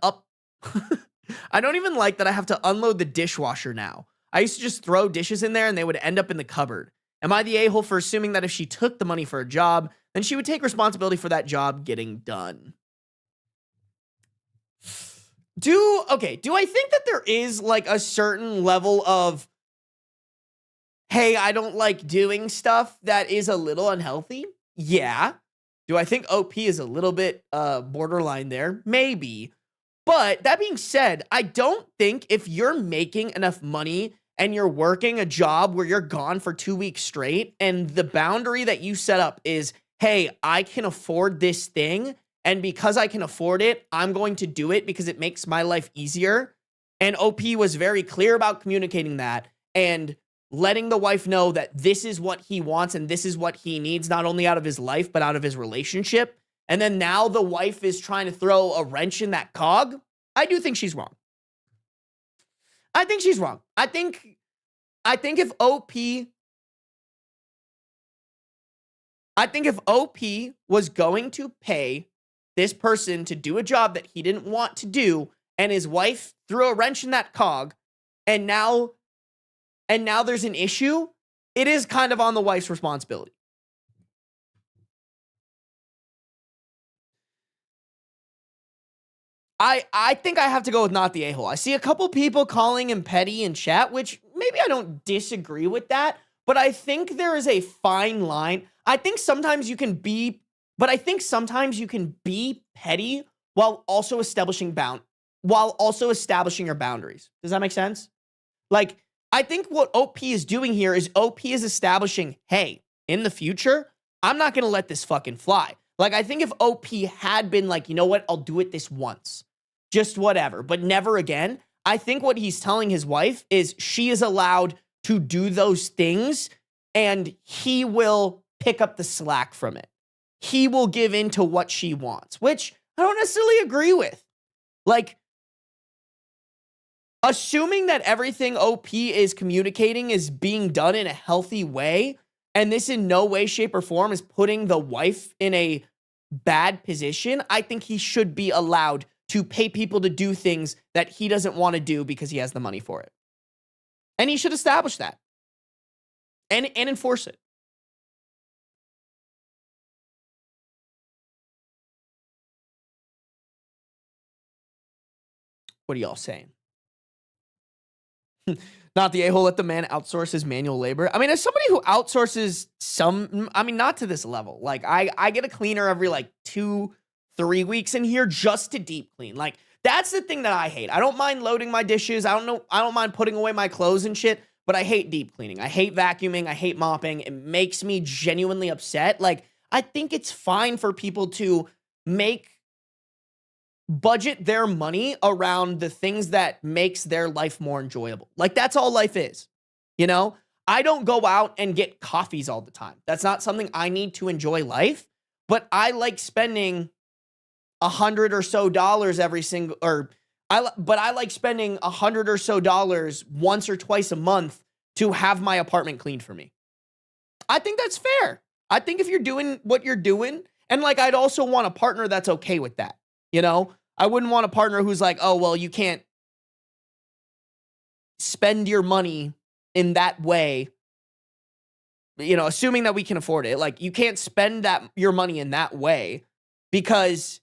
I don't even like that I have to unload the dishwasher now. I used to just throw dishes in there and they would end up in the cupboard. Am I the a-hole for assuming that if she took the money for a job, then she would take responsibility for that job getting done? Do I think that there is like a certain level of, hey, I don't like doing stuff that is a little unhealthy? Yeah. Do I think OP is a little bit borderline there? Maybe. But that being said, I don't think if you're making enough money and you're working a job where you're gone for 2 weeks straight and the boundary that you set up is, hey, I can afford this thing, and because I can afford it, I'm going to do it because it makes my life easier. And OP was very clear about communicating that and letting the wife know that this is what he wants and this is what he needs, not only out of his life, but out of his relationship. And then now the wife is trying to throw a wrench in that cog. I do think she's wrong. I think she's wrong. I think if OP was going to pay this person to do a job that he didn't want to do, and his wife threw a wrench in that cog, and now there's an issue, it is kind of on the wife's responsibility. I think I have to go with not the a-hole. I see a couple people calling him petty in chat, which maybe I don't disagree with that, but I think there is a fine line. I think sometimes you can be petty while also establishing your boundaries. Does that make sense? Like, I think what OP is doing here is OP is establishing, hey, in the future, I'm not going to let this fucking fly. Like, I think if OP had been like, you know what, I'll do it this once, just whatever, but never again, I think what he's telling his wife is she is allowed to do those things and he will pick up the slack from it. He will give in to what she wants, which I don't necessarily agree with. Like, assuming that everything OP is communicating is being done in a healthy way, and this in no way, shape, or form is putting the wife in a bad position, I think he should be allowed to pay people to do things that he doesn't want to do because he has the money for it. And he should establish that and enforce it. What are y'all saying? Not the a-hole, let the man outsource his manual labor. I mean, as somebody who outsources not to this level. Like, I get a cleaner every, like, 2-3 weeks in here just to deep clean. Like, that's the thing that I hate. I don't mind loading my dishes. I don't mind putting away my clothes and shit, but I hate deep cleaning. I hate vacuuming. I hate mopping. It makes me genuinely upset. Like, I think it's fine for people to budget their money around the things that makes their life more enjoyable. Like, that's all life is, you know? I don't go out and get coffees all the time. That's not something I need to enjoy life, but I like spending $100 or so I like spending $100 or so once or twice a month to have my apartment cleaned for me. I think that's fair. I think if you're doing what you're doing, and like, I'd also want a partner that's okay with that, you know? I wouldn't want a partner who's like, oh, well, you can't spend your money in that way, you know, assuming that we can afford it. Like, you can't spend your money in that way because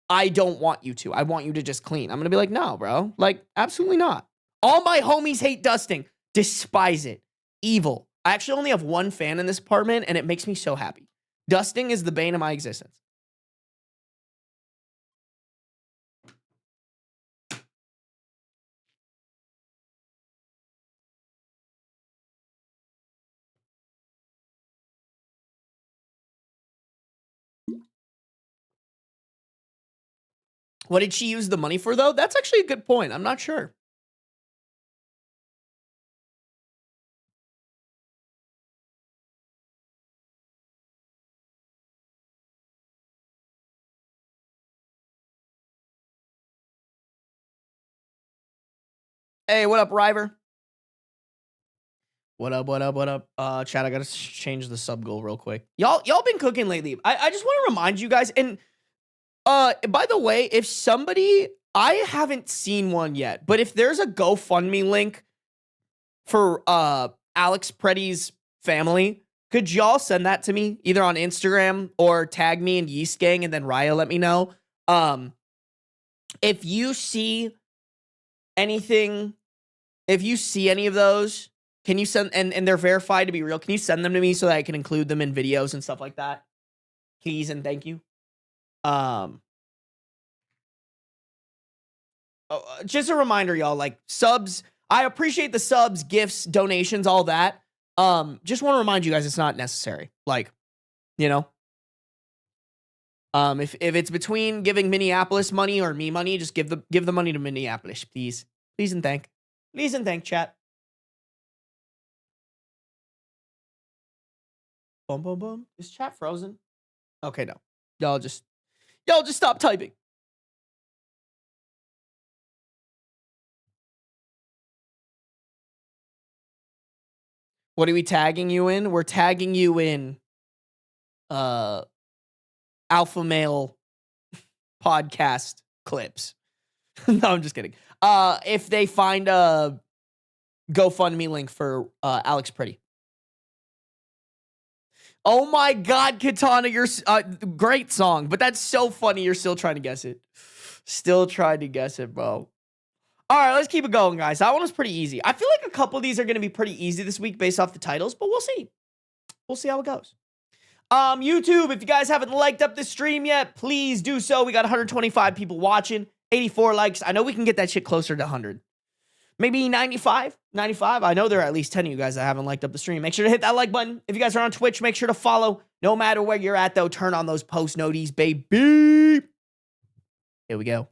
I don't want you to. I want you to just clean. I'm going to be like, no, bro. Like, absolutely not. All my homies hate dusting. Despise it. Evil. I actually only have one fan in this apartment, and it makes me so happy. Dusting is the bane of my existence. What did she use the money for, though? That's actually a good point. I'm not sure. Hey, what up, River? What up, what up, what up? Chat, I gotta change the sub goal real quick. Y'all been cooking lately. I just want to remind you guys, and by the way, if somebody, I haven't seen one yet, but if there's a GoFundMe link for Alex Preddy's family, could y'all send that to me either on Instagram or tag me in Yeast Gang, and then Raya let me know. If you see anything, if you see any of those, can you send, and they're verified to be real, can you send them to me so that I can include them in videos and stuff like that? Please and thank you. Just a reminder, y'all, like, subs, I appreciate the subs, gifts, donations, all that. Just want to remind you guys it's not necessary. Like, you know, if it's between giving Minneapolis money or me money, just give the money to Minneapolis, please. Please and thank. Please and thank, chat. Boom, boom, boom. Is chat frozen? Okay, no. Y'all just stop typing. What are we tagging you in? We're tagging you in alpha male podcast clips. No, I'm just kidding. If they find a GoFundMe link for Alex Pretty. Oh my God, Katana, you're great song, but that's so funny. You're still trying to guess it. Still trying to guess it, bro. All right, let's keep it going, guys. That one was pretty easy. I feel like a couple of these are going to be pretty easy this week based off the titles, but we'll see. We'll see how it goes. YouTube, if you guys haven't liked up this stream yet, please do so. We got 125 people watching, 84 likes. I know we can get that shit closer to 100. Maybe 95. I know there are at least 10 of you guys that haven't liked up the stream. Make sure to hit that like button. If you guys are on Twitch, make sure to follow. No matter where you're at, though, turn on those post noties, baby. Here we go.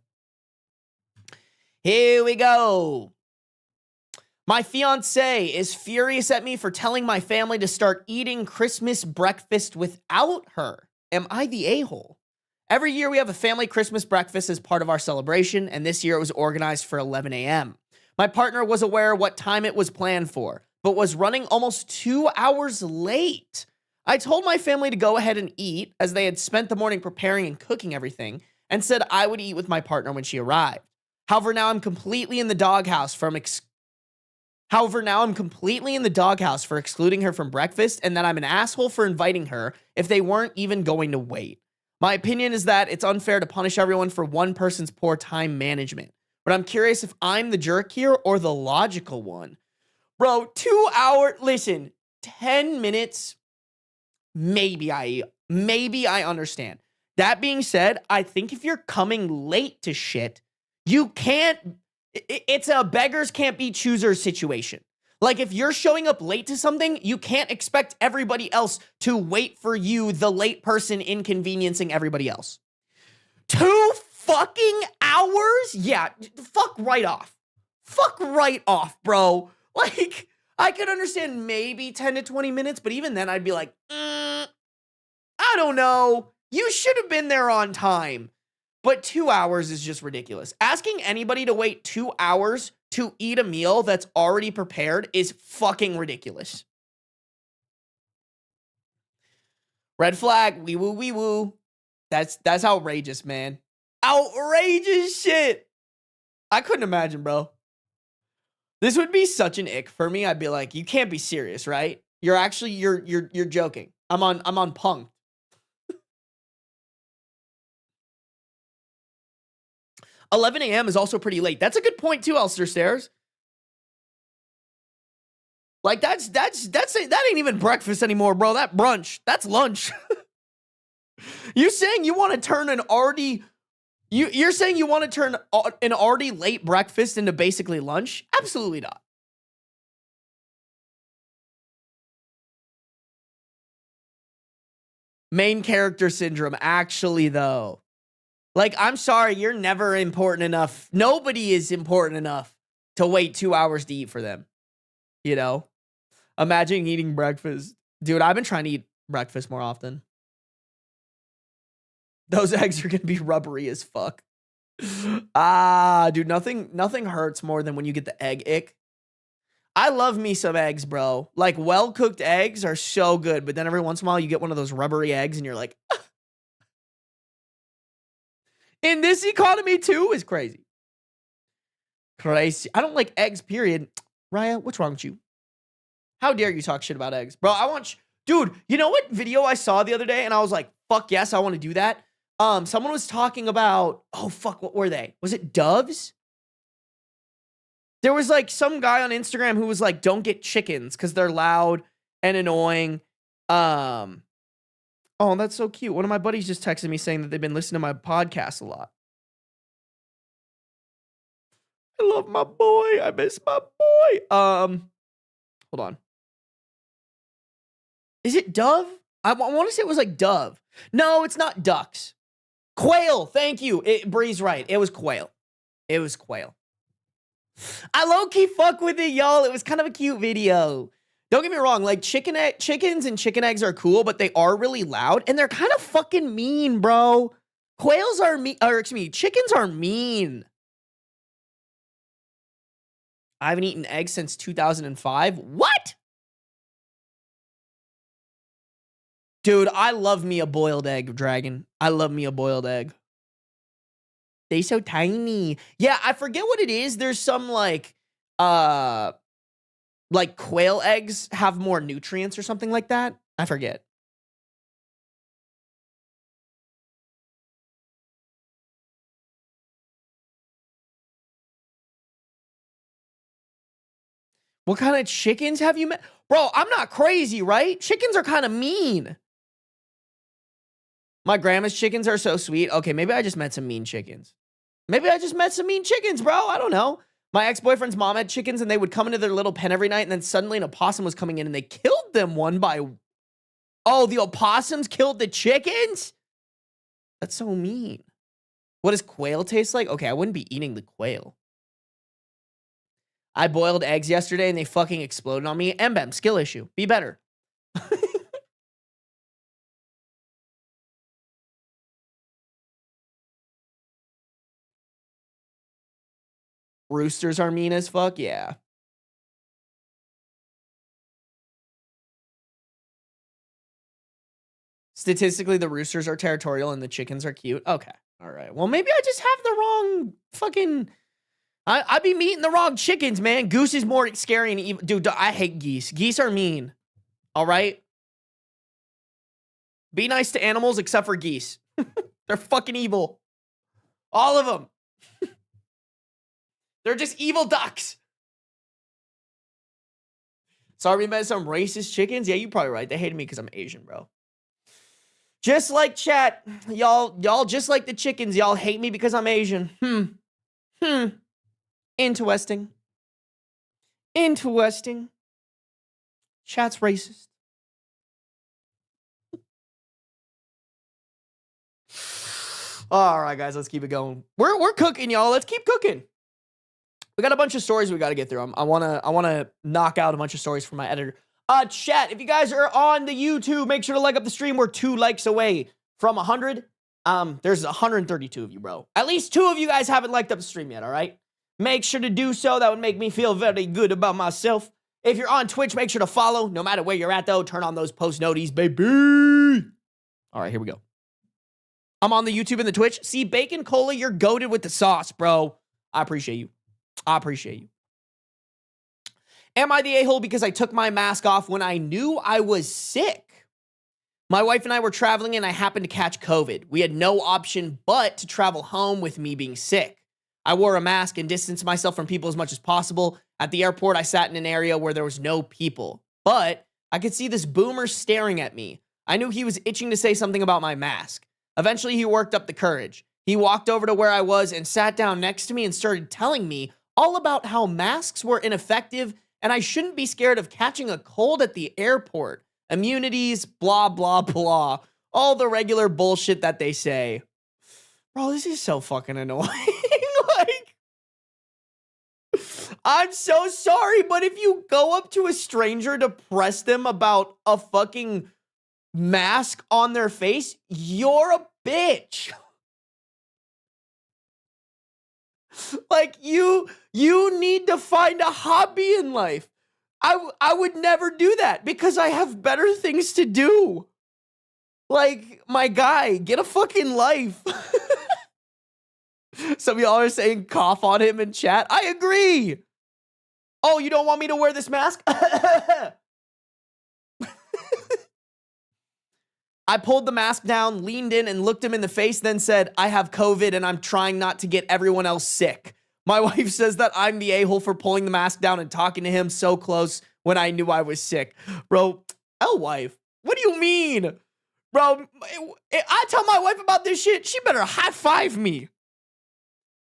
Here we go. My fiance is furious at me for telling my family to start eating Christmas breakfast without her. Am I the a-hole? Every year we have a family Christmas breakfast as part of our celebration, and this year it was organized for 11 a.m. My partner was aware what time it was planned for, but was running almost 2 hours late. I told my family to go ahead and eat, as they had spent the morning preparing and cooking everything, and said I would eat with my partner when she arrived. However, now I'm completely in the doghouse for excluding her from breakfast, and that I'm an asshole for inviting her if they weren't even going to wait. My opinion is that it's unfair to punish everyone for one person's poor time management. But I'm curious if I'm the jerk here or the logical one. Bro, 2 hour, listen, 10 minutes, maybe I understand. That being said, I think if you're coming late to shit, you can't, it's a beggars can't be choosers situation. Like, if you're showing up late to something, you can't expect everybody else to wait for you, the late person inconveniencing everybody else. 2 fucking hours? Yeah, fuck right off. Fuck right off, bro. Like, I could understand maybe 10 to 20 minutes, but even then I'd be like, I don't know. You should have been there on time. But 2 hours is just ridiculous. Asking anybody to wait 2 hours to eat a meal that's already prepared is fucking ridiculous. Red flag, wee woo, wee woo. That's outrageous, man. Outrageous shit. I couldn't imagine, bro. This would be such an ick for me. I'd be like, you can't be serious, right? You're actually you're joking. I'm on punk. 11 a.m. is also pretty late. That's a good point too, Elster Stairs. Like, that ain't even breakfast anymore, bro. That brunch. That's lunch. You saying you want to turn an already you're saying you want to turn an already late breakfast into basically lunch? Absolutely not. Main character syndrome, actually, though. Like, I'm sorry, you're never important enough. Nobody is important enough to wait 2 hours to eat for them. You know? Imagine eating breakfast. Dude, I've been trying to eat breakfast more often. Those eggs are going to be rubbery as fuck. Dude, nothing hurts more than when you get the egg ick. I love me some eggs, bro. Like, well-cooked eggs are so good, but then every once in a while you get one of those rubbery eggs and you're like, in this economy too is crazy. Crazy. I don't like eggs, period. Raya, what's wrong with you? How dare you talk shit about eggs? Bro, dude, you know what video I saw the other day and I was like, fuck yes, I want to do that. Someone was talking about, oh fuck, what were they? Was it doves? There was like some guy on Instagram who was like, don't get chickens because they're loud and annoying. Oh, that's so cute. One of my buddies just texted me saying that they've been listening to my podcast a lot. I love my boy. I miss my boy. Hold on. Is it dove? I want to say it was like dove. No, it's not ducks. Quail. Thank you. Bree's right. It was quail. It was quail. I low-key fuck with it, y'all. It was kind of a cute video. Don't get me wrong. Like, chickens and chicken eggs are cool, but they are really loud and they're kind of fucking mean, bro. Quails are mean, or excuse me, chickens are mean. I haven't eaten eggs since 2005. What? Dude, I love me a boiled egg, Dragon. I love me a boiled egg. They so tiny. Yeah, I forget what it is. There's some like quail eggs have more nutrients or something like that. I forget. What kind of chickens have you met? Bro, I'm not crazy, right? Chickens are kind of mean. My grandma's chickens are so sweet. Okay, maybe I just met some mean chickens. Maybe I just met some mean chickens, bro. I don't know. My ex-boyfriend's mom had chickens and they would come into their little pen every night and then suddenly an opossum was coming in and they killed them one by... Oh, the opossums killed the chickens? That's so mean. What does quail taste like? Okay, I wouldn't be eating the quail. I boiled eggs yesterday and they fucking exploded on me. Mbem, skill issue. Be better. Roosters are mean as fuck? Yeah. Statistically, the roosters are territorial and the chickens are cute. Okay. All right. Well, maybe I just have the wrong fucking... I be meeting the wrong chickens, man. Goose is more scary and evil. Dude, I hate geese. Geese are mean. All right? Be nice to animals except for geese. They're fucking evil. All of them. They're just evil ducks. Sorry, met some racist chickens. Yeah, you're probably right. They hated me because I'm Asian, bro. Just like chat, y'all just like the chickens. Y'all hate me because I'm Asian. Interesting. Interesting. Chat's racist. All right, guys, let's keep it going. We're cooking, y'all. Let's keep cooking. We got a bunch of stories we got to get through. I wanna knock out a bunch of stories for my editor. Chat, if you guys are on the YouTube, make sure to like up the stream. We're 2 likes away from 100. There's 132 of you, bro. At least 2 of you guys haven't liked up the stream yet, all right? Make sure to do so. That would make me feel very good about myself. If you're on Twitch, make sure to follow. No matter where you're at, though, turn on those post noties, baby. All right, here we go. I'm on the YouTube and the Twitch. See, Bacon Cola, you're goated with the sauce, bro. I appreciate you. I appreciate you. Am I the a-hole because I took my mask off when I knew I was sick? My wife and I were traveling and I happened to catch COVID. We had no option but to travel home with me being sick. I wore a mask and distanced myself from people as much as possible. At the airport, I sat in an area where there was no people, but I could see this boomer staring at me. I knew he was itching to say something about my mask. Eventually, he worked up the courage. He walked over to where I was and sat down next to me and started telling me all about how masks were ineffective and I shouldn't be scared of catching a cold at the airport. Immunities, blah, blah, blah. All the regular bullshit that they say. Bro, this is so fucking annoying. Like, I'm so sorry, but if you go up to a stranger to press them about a fucking mask on their face, you're a bitch. Like, you need to find a hobby in life. I would never do that because I have better things to do. Like, my guy, get a fucking life. Some of y'all are saying cough on him in chat. I agree. Oh, you don't want me to wear this mask? I pulled the mask down, leaned in, and looked him in the face, then said, I have COVID and I'm trying not to get everyone else sick. My wife says that I'm the a-hole for pulling the mask down and talking to him so close when I knew I was sick. Bro, wife, what do you mean? Bro, I tell my wife about this shit, she better high five me.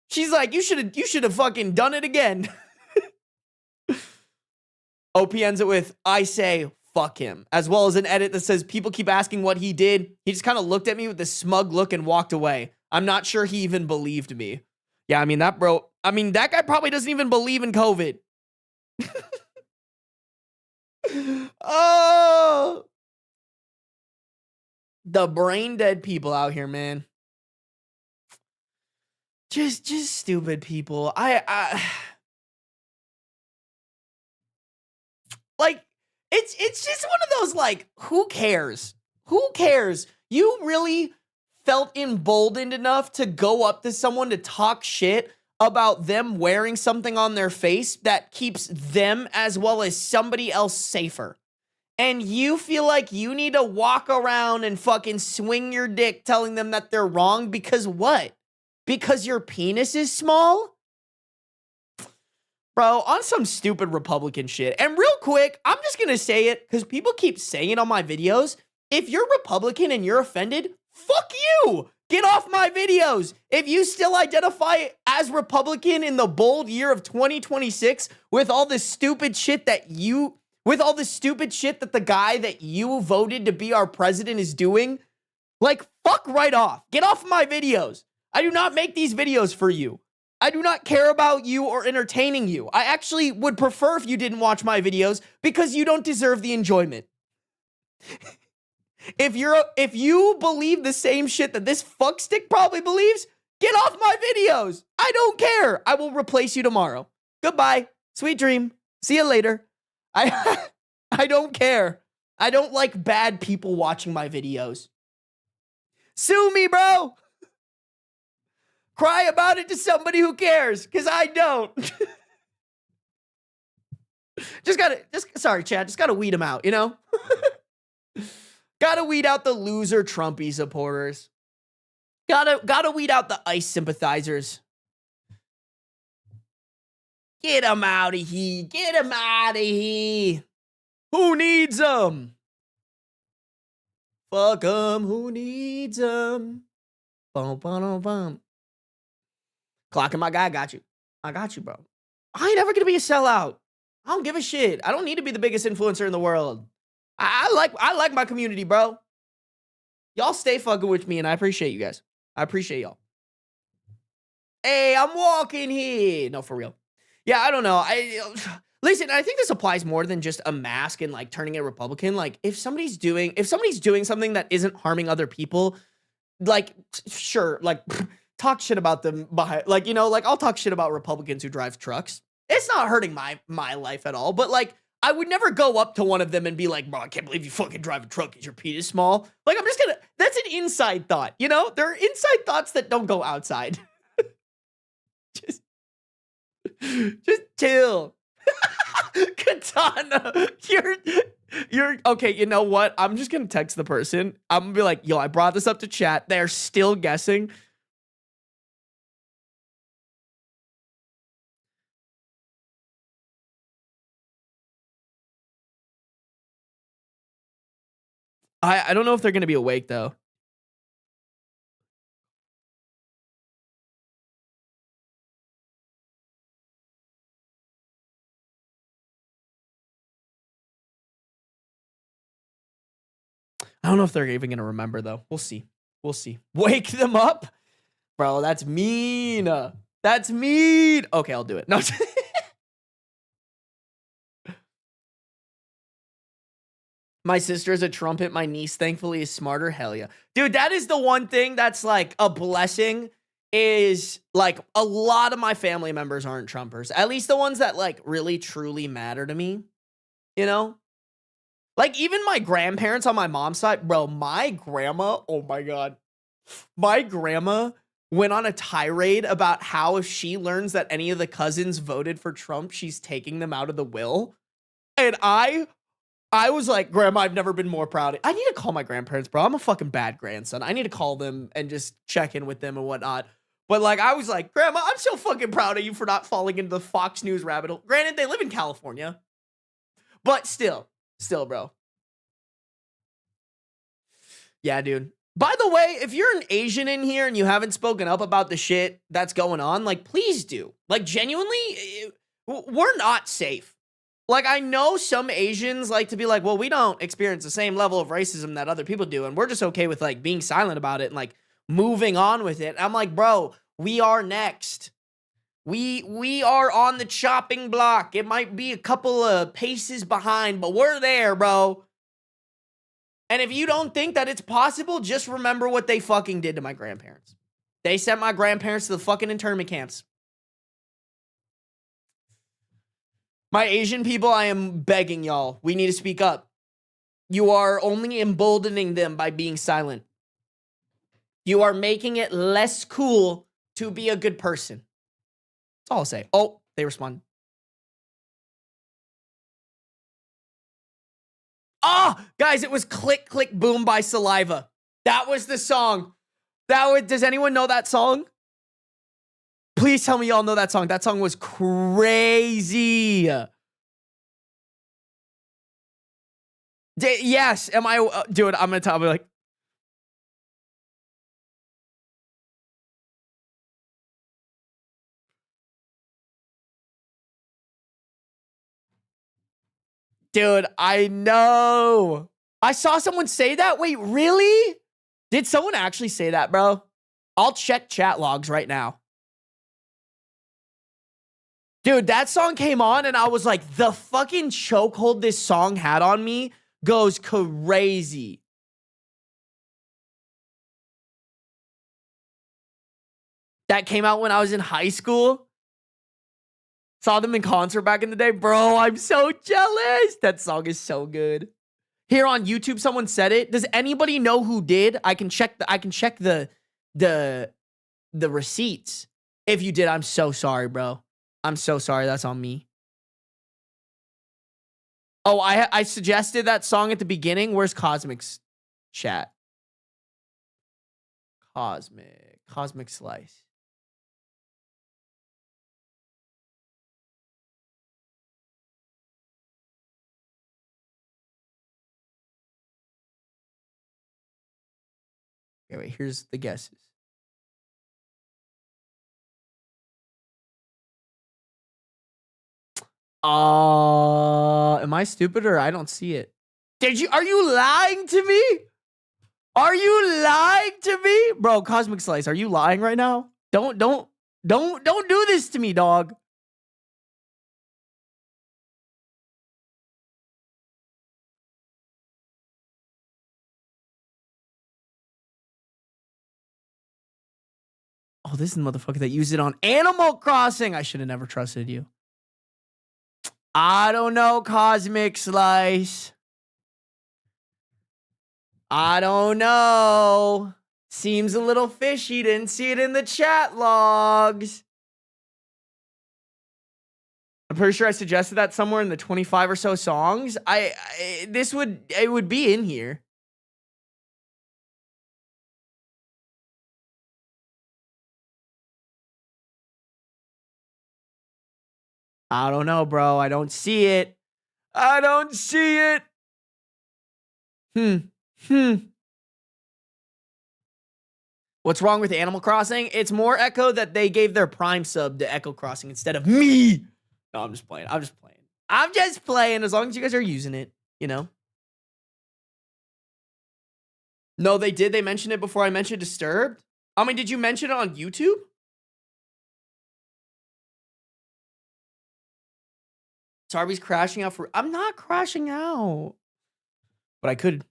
She's like, you should have fucking done it again. OP ends it with, I say, fuck him, as well as an edit that says, people keep asking what he did. He just kind of looked at me with this smug look and walked away. I'm not sure he even believed me. Yeah, that guy probably doesn't even believe in COVID. Oh, the brain dead people out here, man. Just stupid people. I like, it's just one of those, like, who cares? Who cares? You really felt emboldened enough to go up to someone to talk shit about them wearing something on their face that keeps them as well as somebody else safer. And you feel like you need to walk around and fucking swing your dick telling them that they're wrong because what? Because your penis is small? Bro, on some stupid Republican shit. And real quick, I'm just gonna say it because people keep saying it on my videos. If you're Republican and you're offended, fuck you! Get off my videos! If you still identify as Republican in the bold year of 2026 with all this stupid shit that the guy that you voted to be our president is doing, like, fuck right off. Get off my videos. I do not make these videos for you. I do not care about you or entertaining you. I actually would prefer if you didn't watch my videos because you don't deserve the enjoyment. If you believe the same shit that this fuckstick probably believes, get off my videos. I don't care. I will replace you tomorrow. Goodbye. Sweet dream. See you later. I don't care. I don't like bad people watching my videos. Sue me, bro. Cry about it to somebody who cares, because I don't. Sorry, Chad, just gotta weed them out, you know? Gotta weed out the loser Trumpy supporters. Gotta weed out the ICE sympathizers. Get him out of here. Get him out of here. Who needs him? Fuck him. Who needs him? Bum, bum, bum. Clocking my guy. Got you. I got you, bro. I ain't ever gonna be a sellout. I don't give a shit. I don't need to be the biggest influencer in the world. I like my community, bro. Y'all stay fucking with me, and I appreciate you guys. I appreciate y'all. Hey, I'm walking here. No, for real. Yeah, I don't know. Listen, I think this applies more than just a mask and like turning a Republican. Like, if somebody's doing something that isn't harming other people, like, sure, like, talk shit about them behind, like, you know, like, I'll talk shit about Republicans who drive trucks. It's not hurting my life at all, but like, I would never go up to one of them and be like, bro, I can't believe you fucking drive a truck because your penis small. Like, I'm just gonna, that's an inside thought, you know? There are inside thoughts that don't go outside. Just chill. Katana, you're okay. You know what? I'm just gonna text the person. I'm gonna be like, yo, I brought this up to chat. They're still guessing. I don't know if they're gonna be awake though. I don't know if they're even gonna remember though. We'll see. We'll see. Wake them up, bro. That's mean. That's mean. Okay, I'll do it. No. My sister is a trumpet. My niece, thankfully, is smarter. Hell yeah. Dude, that is the one thing that's like a blessing is like a lot of my family members aren't Trumpers. At least the ones that like really, truly matter to me. You know? Like even my grandparents on my mom's side, bro, my grandma, oh my God. My grandma went on a tirade about how if she learns that any of the cousins voted for Trump, she's taking them out of the will. And I was like, Grandma, I've never been more proud. I need to call my grandparents, bro. I'm a fucking bad grandson. I need to call them and just check in with them and whatnot. But like, I was like, Grandma, I'm so fucking proud of you for not falling into the Fox News rabbit hole. Granted, they live in California. But still, bro. Yeah, dude. By the way, if you're an Asian in here and you haven't spoken up about the shit that's going on, like, please do. Like, genuinely, we're not safe. Like, I know some Asians like to be like, well, we don't experience the same level of racism that other people do, and we're just okay with, like, being silent about it and, like, moving on with it. I'm like, bro, we are next. We are on the chopping block. It might be a couple of paces behind, but we're there, bro. And if you don't think that it's possible, just remember what they fucking did to my grandparents. They sent my grandparents to the fucking internment camps. My Asian people, I am begging y'all. We need to speak up. You are only emboldening them by being silent. You are making it less cool to be a good person. That's all I'll say. Oh, they respond. Oh, guys, it was Click, Click, Boom by Saliva. That was the song. Does anyone know that song? Please tell me y'all know that song. That song was crazy. Yes, am I? Dude, I'm gonna tell me like. Dude, I know. I saw someone say that. Wait, really? Did someone actually say that, bro? I'll check chat logs right now. Dude, that song came on and I was like, the fucking chokehold this song had on me goes crazy. That came out when I was in high school. Saw them in concert back in the day. Bro, I'm so jealous. That song is so good. Here on YouTube, someone said it. Does anybody know who did? I can check the receipts. If you did, I'm so sorry, bro. I'm so sorry. That's on me. Oh, I suggested that song at the beginning. Where's Cosmic's chat? Cosmic Slice. Okay, wait, here's the guesses. Am I stupid or I don't see it? Are you lying to me? Are you lying to me? Bro, Cosmic Slice, are you lying right now? Don't do this to me, dog. Oh, this is the motherfucker that used it on Animal Crossing. I should have never trusted you. I don't know, Cosmic Slice. I don't know. Seems a little fishy. Didn't see it in the chat logs. I'm pretty sure I suggested that somewhere in the 25 or so songs. It would be in here. I don't know, bro. I don't see it. I don't see it. What's wrong with Animal Crossing? It's more Echo that they gave their Prime sub to Echo Crossing instead of me. No, I'm just playing. I'm just playing as long as you guys are using it, you know? No, they did. They mentioned it before I mentioned Disturbed. I mean, did you mention it on YouTube? Sarby's crashing out for... I'm not crashing out. But I could.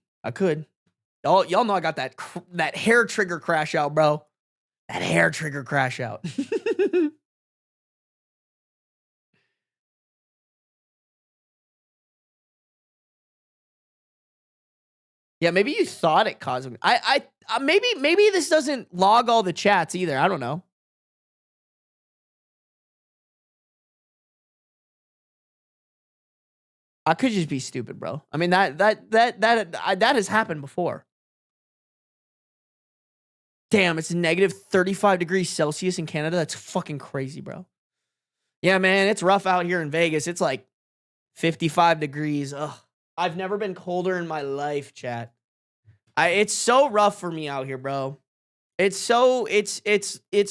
Y'all know I got that hair trigger crash out, bro. That hair trigger crash out. Yeah, maybe you thought it caused me. Maybe this doesn't log all the chats either. I don't know. I could just be stupid, bro. I mean that has happened before. Damn, it's negative 35 degrees Celsius in Canada. That's fucking crazy, bro. Yeah, man, it's rough out here in Vegas. It's like 55 degrees. Ugh. I've never been colder in my life, chat. It's so rough for me out here, bro. It's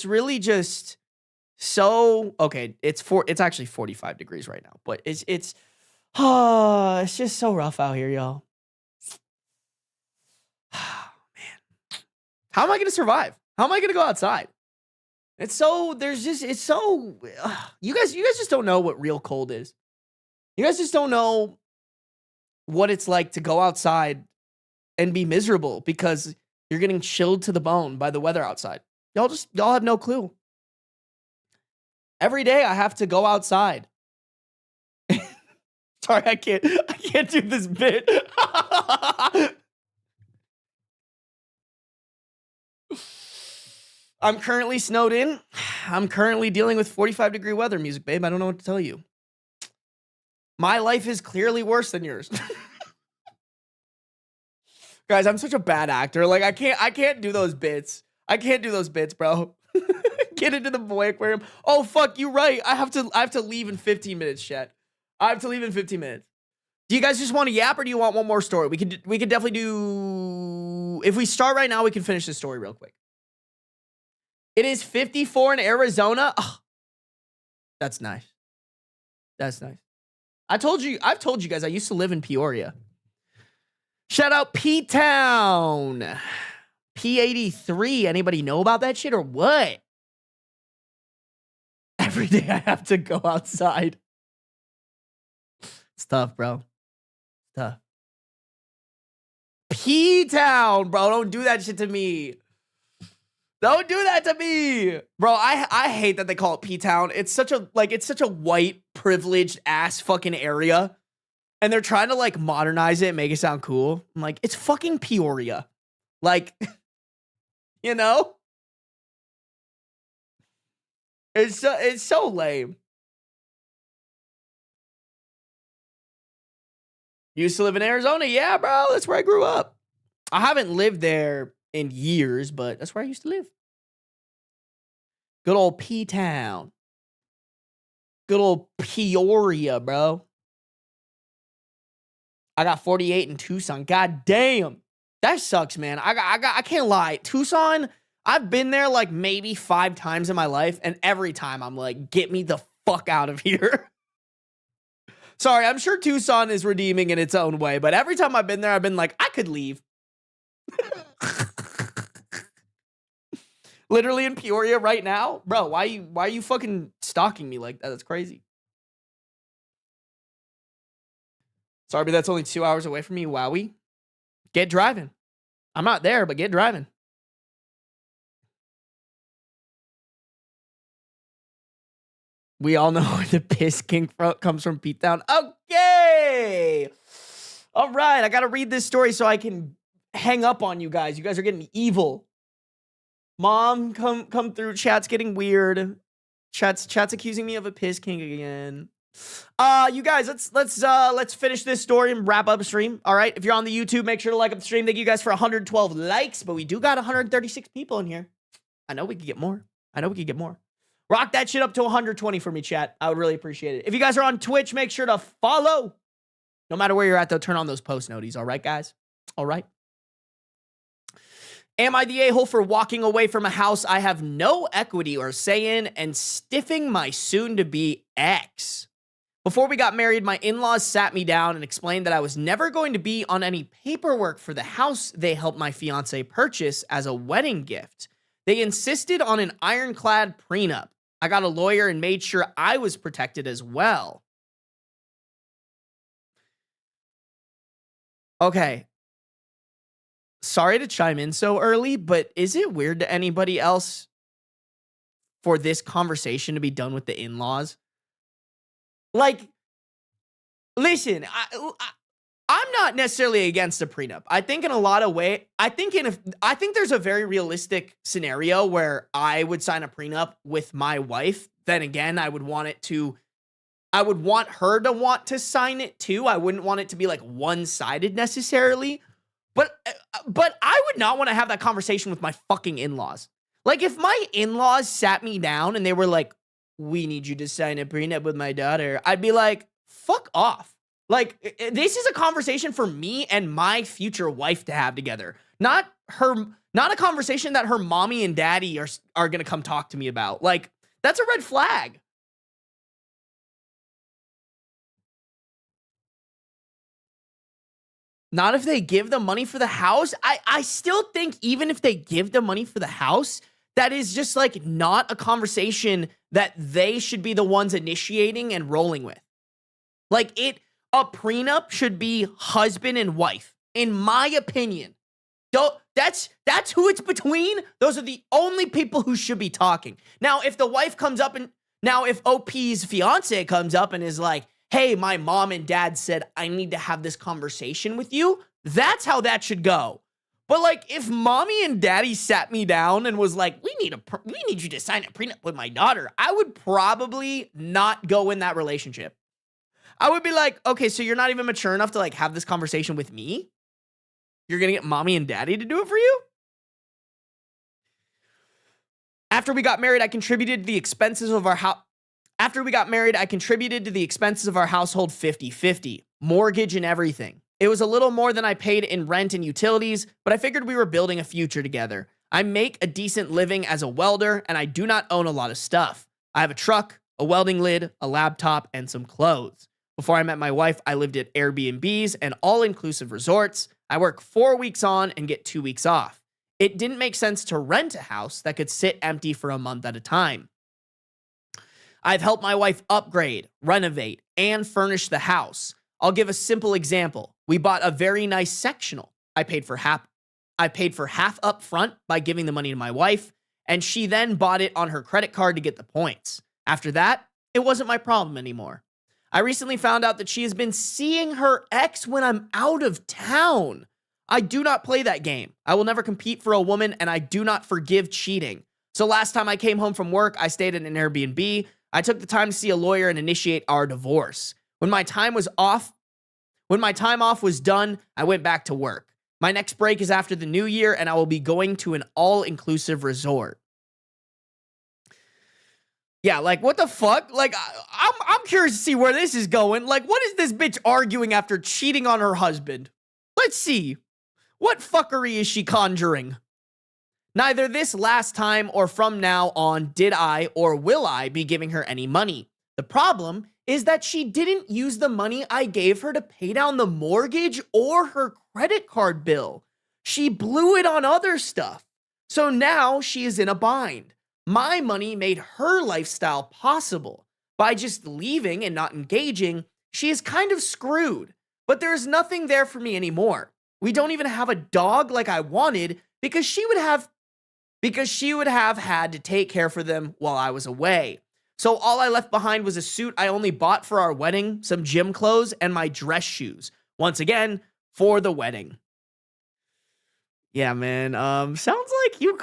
really just so okay. It's actually 45 degrees right now, but it's just so rough out here, y'all. Man, how am I gonna survive? How am I gonna go outside? You guys just don't know what real cold is. You guys just don't know what it's like to go outside and be miserable because you're getting chilled to the bone by the weather outside. Y'all have no clue. Every day I have to go outside. Sorry, I can't do this bit. I'm currently snowed in. I'm currently dealing with 45-degree weather, music babe. I don't know what to tell you. My life is clearly worse than yours. Guys, I'm such a bad actor. Like I can't do those bits. I can't do those bits, bro. Get into the boy aquarium. Oh fuck, you right. I have to leave in 15 minutes, chat. I have to leave in 15 minutes. Do you guys just want to yap or do you want one more story? We could definitely do. If we start right now, we can finish this story real quick. It is 54 in Arizona. Oh, that's nice. That's nice. I've told you guys I used to live in Peoria. Shout out P-Town. P83. Anybody know about that shit or what? Every day I have to go outside. It's tough, bro. It's tough. P-Town, bro. Don't do that shit to me. Don't do that to me. Bro, I hate that they call it P-Town. It's such a white, privileged ass fucking area. And they're trying to like modernize it and make it sound cool. I'm like, it's fucking Peoria. Like, you know? It's so lame. Used to live in Arizona. Yeah, bro. That's where I grew up. I haven't lived there in years, but that's where I used to live. Good old P-Town. Good old Peoria, bro. I got 48 in Tucson. God damn. That sucks, man. I can't lie. Tucson, I've been there like maybe 5 times in my life, and every time I'm like, get me the fuck out of here. Sorry, I'm sure Tucson is redeeming in its own way, but every time I've been there, I've been like, I could leave. Literally in Peoria right now? Bro, why are you fucking stalking me like that? That's crazy. Sarby, that's only 2 hours away from me. Wowie. Get driving. I'm not there, but get driving. We all know where the piss king comes from, Pete Town. Okay. All right. I got to read this story so I can hang up on you guys. You guys are getting evil. Mom, come through. Chat's getting weird. Chat's accusing me of a piss king again. You guys, let's finish this story and wrap up the stream. All right. If you're on the YouTube, make sure to like up the stream. Thank you guys for 112 likes, but we do got 136 people in here. I know we could get more. Rock that shit up to 120 for me, chat. I would really appreciate it. If you guys are on Twitch, make sure to follow. No matter where you're at, though, turn on those post noties. All right, guys? All right. Am I the a-hole for walking away from a house I have no equity or say in and stiffing my soon-to-be ex? Before we got married, my in-laws sat me down and explained that I was never going to be on any paperwork for the house they helped my fiance purchase as a wedding gift. They insisted on an ironclad prenup. I got a lawyer and made sure I was protected as well. Okay. Sorry to chime in so early, but is it weird to anybody else for this conversation to be done with the in-laws? Like, listen, I'm not necessarily against a prenup. I think in a lot of ways, I think there's a very realistic scenario where I would sign a prenup with my wife. Then again, I would want her to want to sign it too. I wouldn't want it to be like one-sided necessarily. But I would not want to have that conversation with my fucking in-laws. Like, if my in-laws sat me down and they were like, we need you to sign a prenup with my daughter, I'd be like, fuck off. Like, this is a conversation for me and my future wife to have together. Not a conversation that her mommy and daddy are going to come talk to me about. Like, that's a red flag. Not if they give the money for the house. I still think even if they give the money for the house, that is just like not a conversation that they should be the ones initiating and rolling with. Like a prenup should be husband and wife, in my opinion. That's who it's between. Those are the only people who should be talking. Now, if the wife comes up if OP's fiance comes up and is like, hey, my mom and dad said I need to have this conversation with you, that's how that should go. But like, if mommy and daddy sat me down and was like, we need you to sign a prenup with my daughter, I would probably not go in that relationship. I would be like, okay, so you're not even mature enough to like have this conversation with me? You're gonna get mommy and daddy to do it for you? After we got married, I contributed to the expenses of our house. After we got married, I contributed to the expenses of our household 50-50, mortgage and everything. It was a little more than I paid in rent and utilities, but I figured we were building a future together. I make a decent living as a welder, and I do not own a lot of stuff. I have a truck, a welding lid, a laptop, and some clothes. Before I met my wife, I lived at Airbnbs and all-inclusive resorts. I work 4 weeks on and get 2 weeks off. It didn't make sense to rent a house that could sit empty for a month at a time. I've helped my wife upgrade, renovate, and furnish the house. I'll give a simple example. We bought a very nice sectional. I paid for half up front by giving the money to my wife, and she then bought it on her credit card to get the points. After that, it wasn't my problem anymore. I recently found out that she has been seeing her ex when I'm out of town. I do not play that game. I will never compete for a woman, and I do not forgive cheating. So last time I came home from work, I stayed at an Airbnb. I took the time to see a lawyer and initiate our divorce. When my time off was done, I went back to work. My next break is after the new year, and I will be going to an all-inclusive resort. Yeah, like, what the fuck? Like, I'm curious to see where this is going. Like, what is this bitch arguing after cheating on her husband? Let's see. What fuckery is she conjuring? Neither this last time or from now on did I or will I be giving her any money. The problem is that she didn't use the money I gave her to pay down the mortgage or her credit card bill. She blew it on other stuff. So now she is in a bind. My money made her lifestyle possible. By just leaving and not engaging, she is kind of screwed. But there is nothing there for me anymore. We don't even have a dog like I wanted because she would have had to take care for them while I was away. So all I left behind was a suit I only bought for our wedding, some gym clothes, and my dress shoes. Once again, for the wedding. Yeah, man. Sounds like you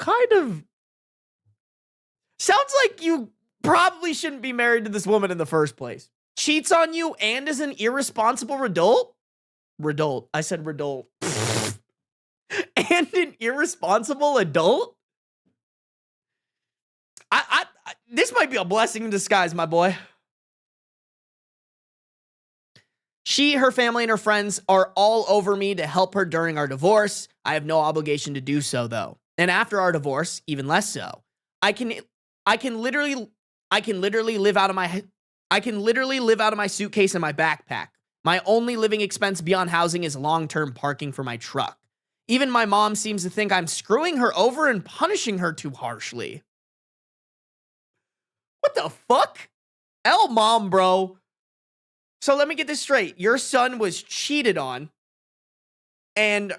probably shouldn't be married to this woman in the first place. Cheats on you and is an irresponsible adult? I said adult. And an irresponsible adult? This might be a blessing in disguise, my boy. She, her family, and her friends are all over me to help her during our divorce. I have no obligation to do so, though. And after our divorce, even less so. I can literally live out of my suitcase and my backpack. My only living expense beyond housing is long-term parking for my truck. Even my mom seems to think I'm screwing her over and punishing her too harshly. What the fuck? Mom, bro. So let me get this straight. Your son was cheated on and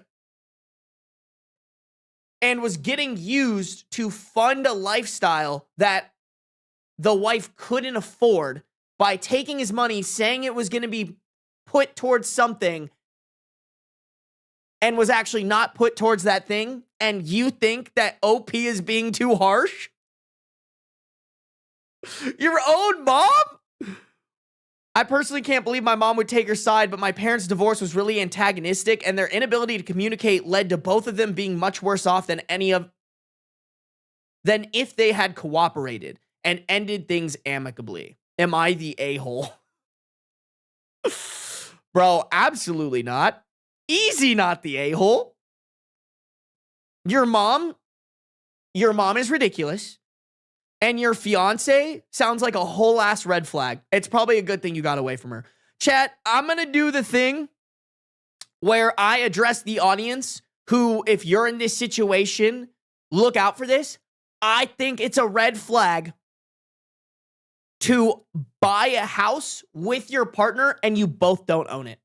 was getting used to fund a lifestyle that the wife couldn't afford by taking his money, saying it was going to be put towards something and was actually not put towards that thing. And you think that OP is being too harsh? Your own mom? I personally can't believe my mom would take her side, but my parents' divorce was really antagonistic, and their inability to communicate led to both of them being much worse off than if they had cooperated and ended things amicably. Am I the a-hole? Bro, absolutely not. Easy not the a-hole. Your mom is ridiculous. And your fiance sounds like a whole ass red flag. It's probably a good thing you got away from her. Chat, I'm going to do the thing where I address the audience who, if you're in this situation, look out for this. I think it's a red flag to buy a house with your partner and you both don't own it.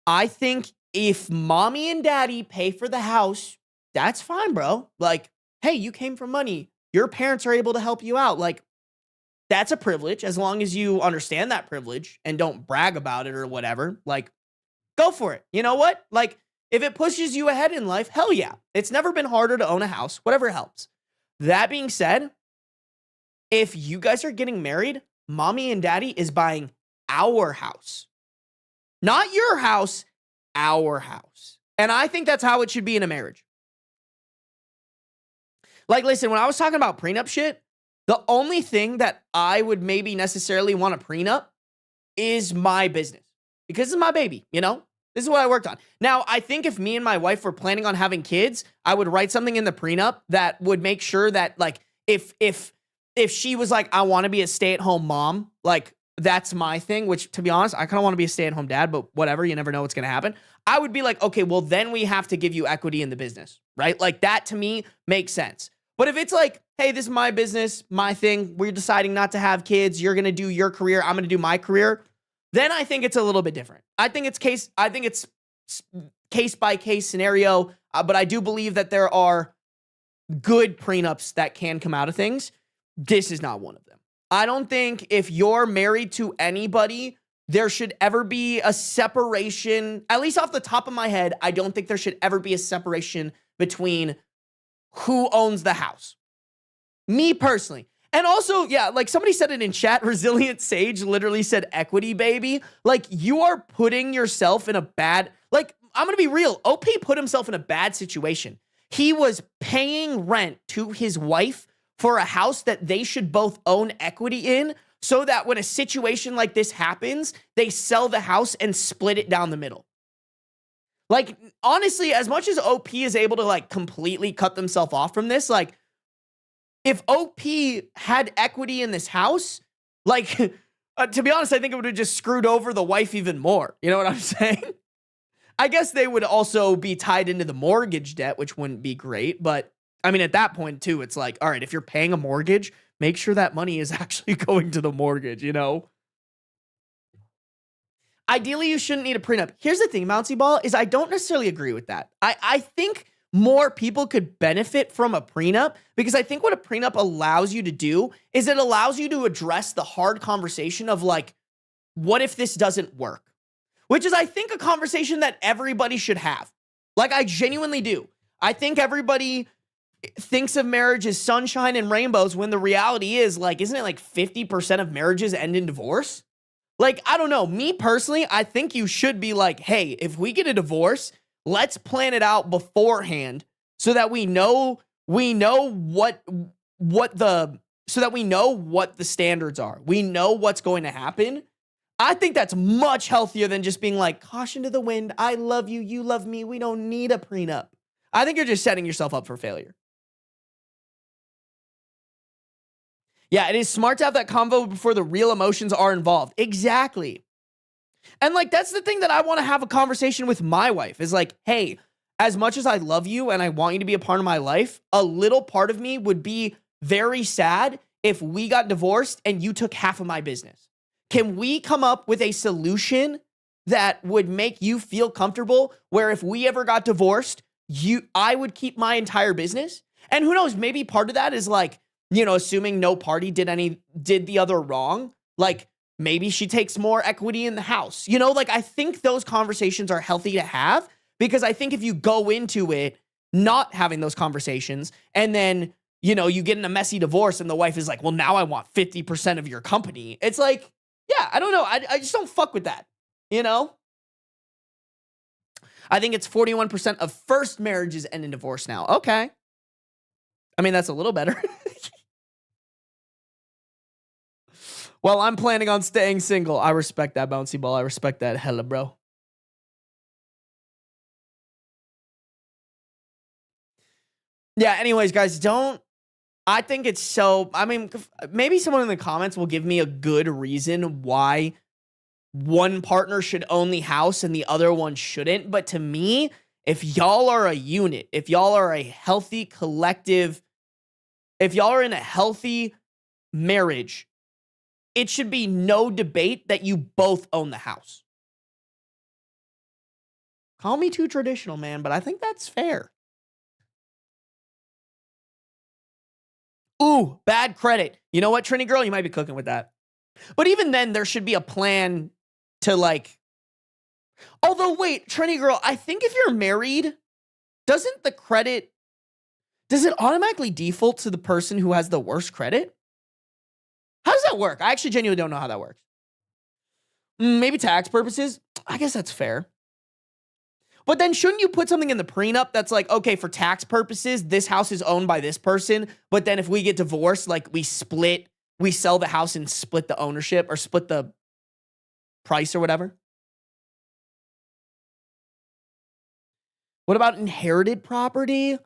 I think if mommy and daddy pay for the house, that's fine, bro. Like, hey, you came from money. Your parents are able to help you out. Like, that's a privilege as long as you understand that privilege and don't brag about it or whatever. Like, go for it. You know what? Like, if it pushes you ahead in life, hell yeah. It's never been harder to own a house. Whatever helps. That being said, if you guys are getting married, mommy and daddy is buying our house. Not your house, our house. And I think that's how it should be in a marriage. Like, listen, when I was talking about prenup shit, the only thing that I would maybe necessarily want a prenup is my business. Because it's my baby, you know? This is what I worked on. Now, I think if me and my wife were planning on having kids, I would write something in the prenup that would make sure that, like, if she was like, I want to be a stay-at-home mom, like, that's my thing, which, to be honest, I kind of want to be a stay-at-home dad, but whatever, you never know what's going to happen. I would be like, okay, well, then we have to give you equity in the business, right? Like, that, to me, makes sense. But if it's like, hey, this is my business, my thing, we're deciding not to have kids, you're going to do your career, I'm going to do my career, then I think it's a little bit different. I think it's case by case scenario, but I do believe that there are good prenups that can come out of things. This is not one of them. I don't think if you're married to anybody, there should ever be a separation. At least off the top of my head, I don't think there should ever be a separation between who owns the house. Me personally. And also, yeah, like somebody said it in chat, Resilient Sage literally said equity, baby. Like, you are putting yourself in a bad, like, I'm going to be real. OP put himself in a bad situation. He was paying rent to his wife for a house that they should both own equity in so that when a situation like this happens, they sell the house and split it down the middle. Like, honestly, as much as OP is able to like completely cut themselves off from this, like, if OP had equity in this house, like, to be honest, I think it would have just screwed over the wife even more. You know what I'm saying? I guess they would also be tied into the mortgage debt, which wouldn't be great. But I mean, at that point too, it's like, all right, if you're paying a mortgage, make sure that money is actually going to the mortgage, you know? Ideally, you shouldn't need a prenup. Here's the thing, Mouncy Ball, is I don't necessarily agree with that. I think more people could benefit from a prenup because I think what a prenup allows you to do is it allows you to address the hard conversation of like, what if this doesn't work? Which is, I think, a conversation that everybody should have. Like, I genuinely do. I think everybody thinks of marriage as sunshine and rainbows when the reality is, like, isn't it like 50% of marriages end in divorce? Like, I don't know. Me personally, I think you should be like, hey, if we get a divorce, let's plan it out beforehand so that we know what the standards are. We know what's going to happen. I think that's much healthier than just being like, caution to the wind. I love you. You love me. We don't need a prenup. I think you're just setting yourself up for failure. Yeah, it is smart to have that convo before the real emotions are involved. Exactly. And like, that's the thing that I want to have a conversation with my wife is like, hey, as much as I love you and I want you to be a part of my life, a little part of me would be very sad if we got divorced and you took half of my business. Can we come up with a solution that would make you feel comfortable where if we ever got divorced, I would keep my entire business? And who knows, maybe part of that is like, you know, assuming no party did the other wrong, like maybe she takes more equity in the house. You know, like I think those conversations are healthy to have because I think if you go into it not having those conversations and then, you know, you get in a messy divorce and the wife is like, well, now I want 50% of your company. It's like, yeah, I don't know. I just don't fuck with that, you know? I think it's 41% of first marriages end in divorce now. Okay. I mean, that's a little better. Well, I'm planning on staying single. I respect that, Bouncy Ball. I respect that hella, bro. Yeah, anyways, guys, I think it's so, I mean, maybe someone in the comments will give me a good reason why one partner should own the house and the other one shouldn't. But to me, if y'all are a unit, if y'all are a healthy collective, if y'all are in a healthy marriage, it should be no debate that you both own the house. Call me too traditional, man, but I think that's fair. Ooh, bad credit. You know what, Trini girl? You might be cooking with that. But even then, there should be a plan to like... Although, wait, Trini girl, I think if you're married, doesn't the credit... Does it automatically default to the person who has the worst credit? How does that work? I actually genuinely don't know how that works. Maybe tax purposes? I guess that's fair. But then shouldn't you put something in the prenup that's like, okay, for tax purposes, this house is owned by this person, but then if we get divorced, like we sell the house and split the ownership or split the price or whatever? What about inherited property?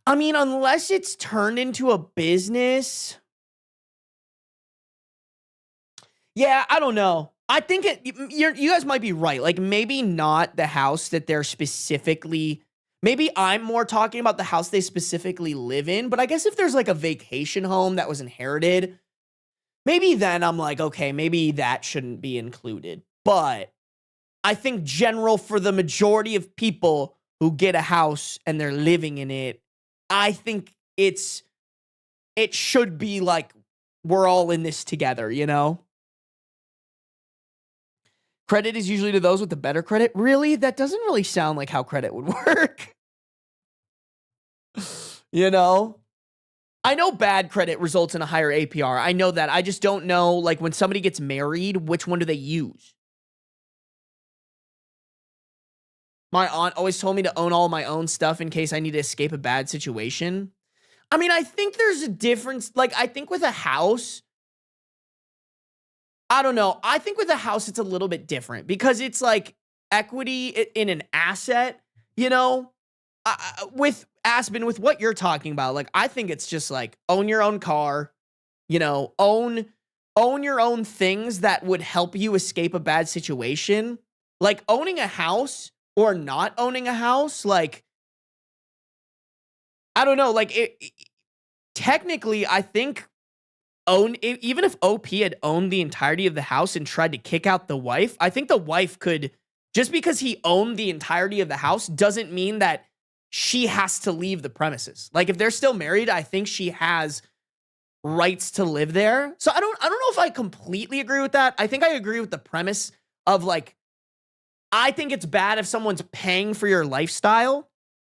I mean, unless it's turned into a business. Yeah, I don't know. I think you guys might be right. Like maybe not the house that they're specifically, maybe I'm more talking about the house they specifically live in, but I guess if there's like a vacation home that was inherited, maybe then I'm like, okay, maybe that shouldn't be included. But I think general for the majority of people who get a house and they're living in it, I think it should be like, we're all in this together, you know? Credit is usually to those with the better credit. Really? That doesn't really sound like how credit would work. You know? I know bad credit results in a higher APR. I know that. I just don't know, like, when somebody gets married, which one do they use? My aunt always told me to own all my own stuff in case I need to escape a bad situation. I mean, I think there's a difference. Like, I think with a house, I don't know. I think with a house, it's a little bit different because it's like equity in an asset, you know, with Aspen, with what you're talking about. Like, I think it's just like own your own car, you know, own your own things that would help you escape a bad situation. Like owning a house or not owning a house, like, I don't know, like technically, I think even if OP had owned the entirety of the house and tried to kick out the wife, I think the wife could, just because he owned the entirety of the house doesn't mean that she has to leave the premises. Like if they're still married, I think she has rights to live there. So I don't know if I completely agree with that. I think I agree with the premise of like, I think it's bad if someone's paying for your lifestyle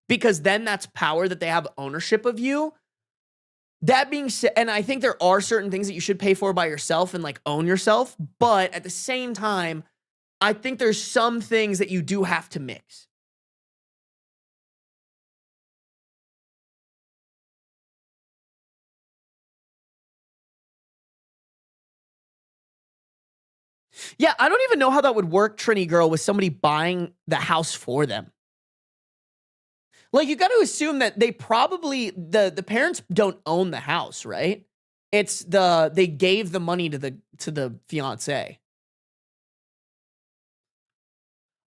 because then that's power that they have ownership of you. That being said, and I think there are certain things that you should pay for by yourself and like own yourself, but at the same time, I think there's some things that you do have to mix. Yeah, I don't even know how that would work, Trini girl, with somebody buying the house for them. Like, you got to assume that they probably, the parents don't own the house, right? It's they gave the money to the fiance.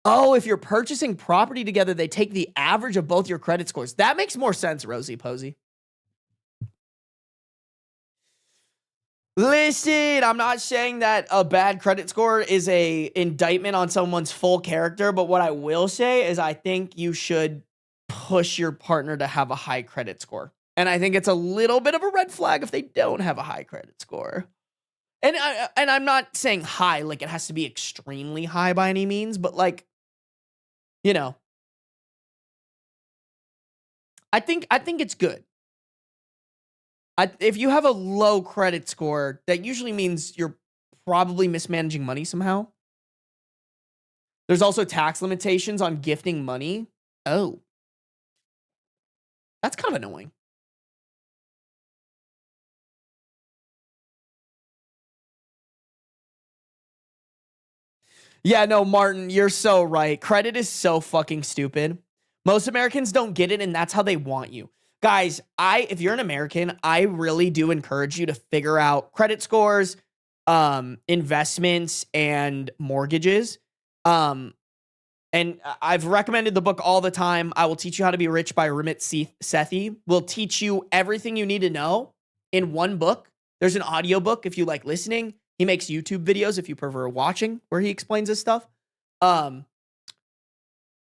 Oh, if you're purchasing property together, they take the average of both your credit scores. That makes more sense, Rosie Posey. Listen, I'm not saying that a bad credit score is a indictment on someone's full character, but what I will say is I think you should push your partner to have a high credit score. And I think it's a little bit of a red flag if they don't have a high credit score. And I'm not saying high, like it has to be extremely high by any means, but like, you know, I think it's good. If you have a low credit score, that usually means you're probably mismanaging money somehow. There's also tax limitations on gifting money. Oh. That's kind of annoying. Yeah, no, Martin, you're so right. Credit is so fucking stupid. Most Americans don't get it, and that's how they want you. Guys, if you're an American, I really do encourage you to figure out credit scores, investments, and mortgages. And I've recommended the book all the time. I Will Teach You How to Be Rich by Ramit Sethi. Will teach you everything you need to know in one book. There's an audiobook if you like listening. He makes YouTube videos if you prefer watching where he explains this stuff.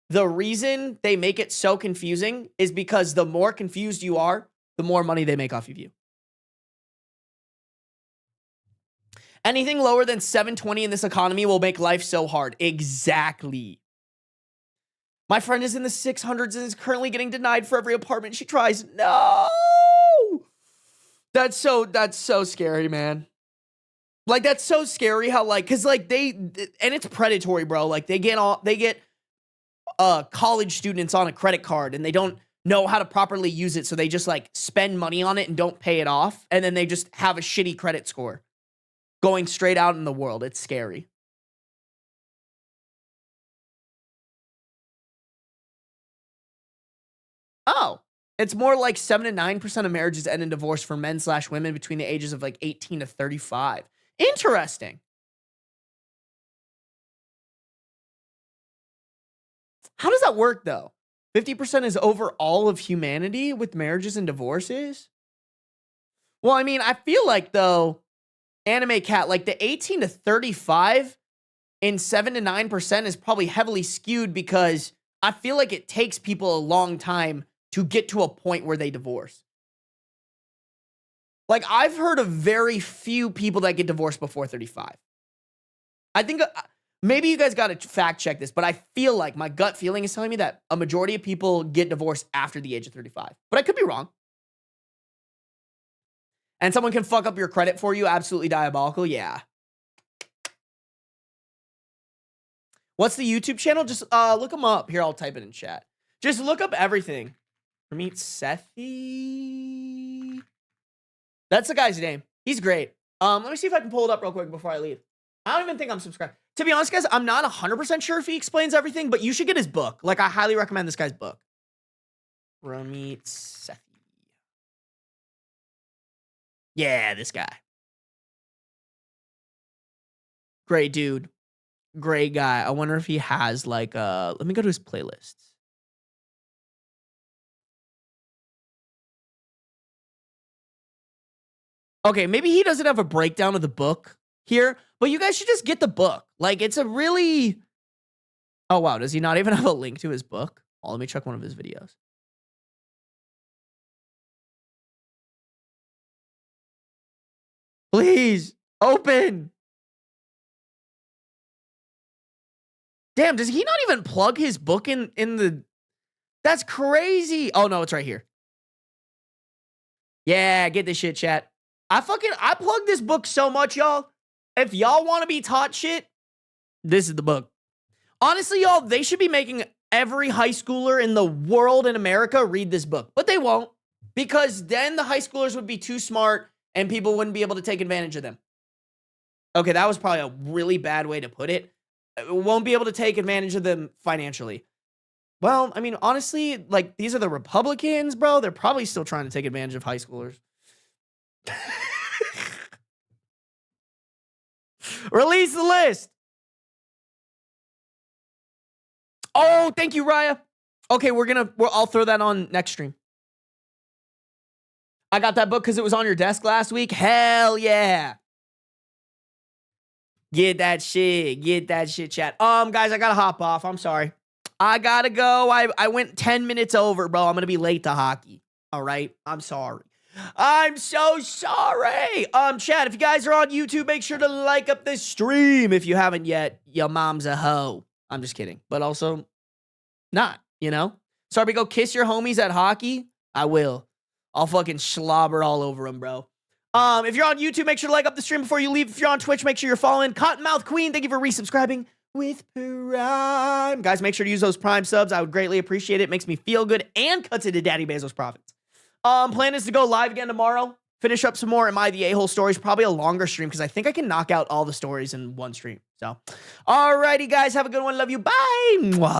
The reason they make it so confusing is because the more confused you are, the more money they make off of you. Anything lower than 720 in this economy will make life so hard. Exactly. My friend is in the 600s and is currently getting denied for every apartment she tries. No! That's so scary, man. Like, that's so scary how, like, because, like, and it's predatory, bro. Like, they get college students on a credit card and they don't know how to properly use it. So they just like spend money on it and don't pay it off. And then they just have a shitty credit score going straight out in the world. It's scary. Oh, it's more like 7 to 9% of marriages end in divorce for men/women between the ages of like 18 to 35. Interesting. How does that work, though? 50% is over all of humanity with marriages and divorces? Well, I mean, I feel like, though, Anime Cat, like the 18 to 35 in 7 to 9% is probably heavily skewed because I feel like it takes people a long time to get to a point where they divorce. Like, I've heard of very few people that get divorced before 35. I think... maybe you guys got to fact check this, but I feel like my gut feeling is telling me that a majority of people get divorced after the age of 35. But I could be wrong. And someone can fuck up your credit for you. Absolutely diabolical. Yeah. What's the YouTube channel? Just look them up. Here, I'll type it in chat. Just look up everything. Ramit Sethi. That's the guy's name. He's great. Let me see if I can pull it up real quick before I leave. I don't even think I'm subscribed. To be honest, guys, I'm not 100% sure if he explains everything, but you should get his book. Like, I highly recommend this guy's book. Ramit Sethi. Yeah, this guy. Great dude. Great guy. I wonder if he has, like, let me go to his playlists. Okay, maybe he doesn't have a breakdown of the book here, but you guys should just get the book. Like, it's a really... Oh, wow. Does he not even have a link to his book? Oh, let me check one of his videos. Please, open. Damn, does he not even plug his book in the... That's crazy. Oh, no, it's right here. Yeah, get this shit, chat. I plug this book so much, y'all. If y'all want to be taught shit, this is the book. Honestly, y'all, they should be making every high schooler in the world in America read this book. But they won't, because then the high schoolers would be too smart and people wouldn't be able to take advantage of them. Okay, that was probably a really bad way to put it. Won't be able to take advantage of them financially. Well, I mean, honestly, like, these are the Republicans, bro. They're probably still trying to take advantage of high schoolers. Release the list. Oh, thank you, Raya. Okay, I'll throw that on next stream. I got that book because it was on your desk last week. Hell yeah. Get that shit, chat. Guys, I gotta hop off. I'm sorry. I gotta go. I went 10 minutes over, bro. I'm gonna be late to hockey. All right. I'm sorry. I'm so sorry. Chat, if you guys are on YouTube, make sure to like up this stream. If you haven't yet, your mom's a hoe. I'm just kidding. But also not, you know? Sarby, go kiss your homies at hockey. I will. I'll fucking slobber all over them, bro. If you're on YouTube, make sure to like up the stream before you leave. If you're on Twitch, make sure you're following Cottonmouth Queen. Thank you for resubscribing with Prime. Guys, make sure to use those Prime subs. I would greatly appreciate it. It makes me feel good and cuts into Daddy Bezos' profits. Plan is to go live again tomorrow. Finish up some more Am I the A-Hole stories. Probably a longer stream because I think I can knock out all the stories in one stream. So, alrighty, guys. Have a good one. Love you. Bye. Mwah.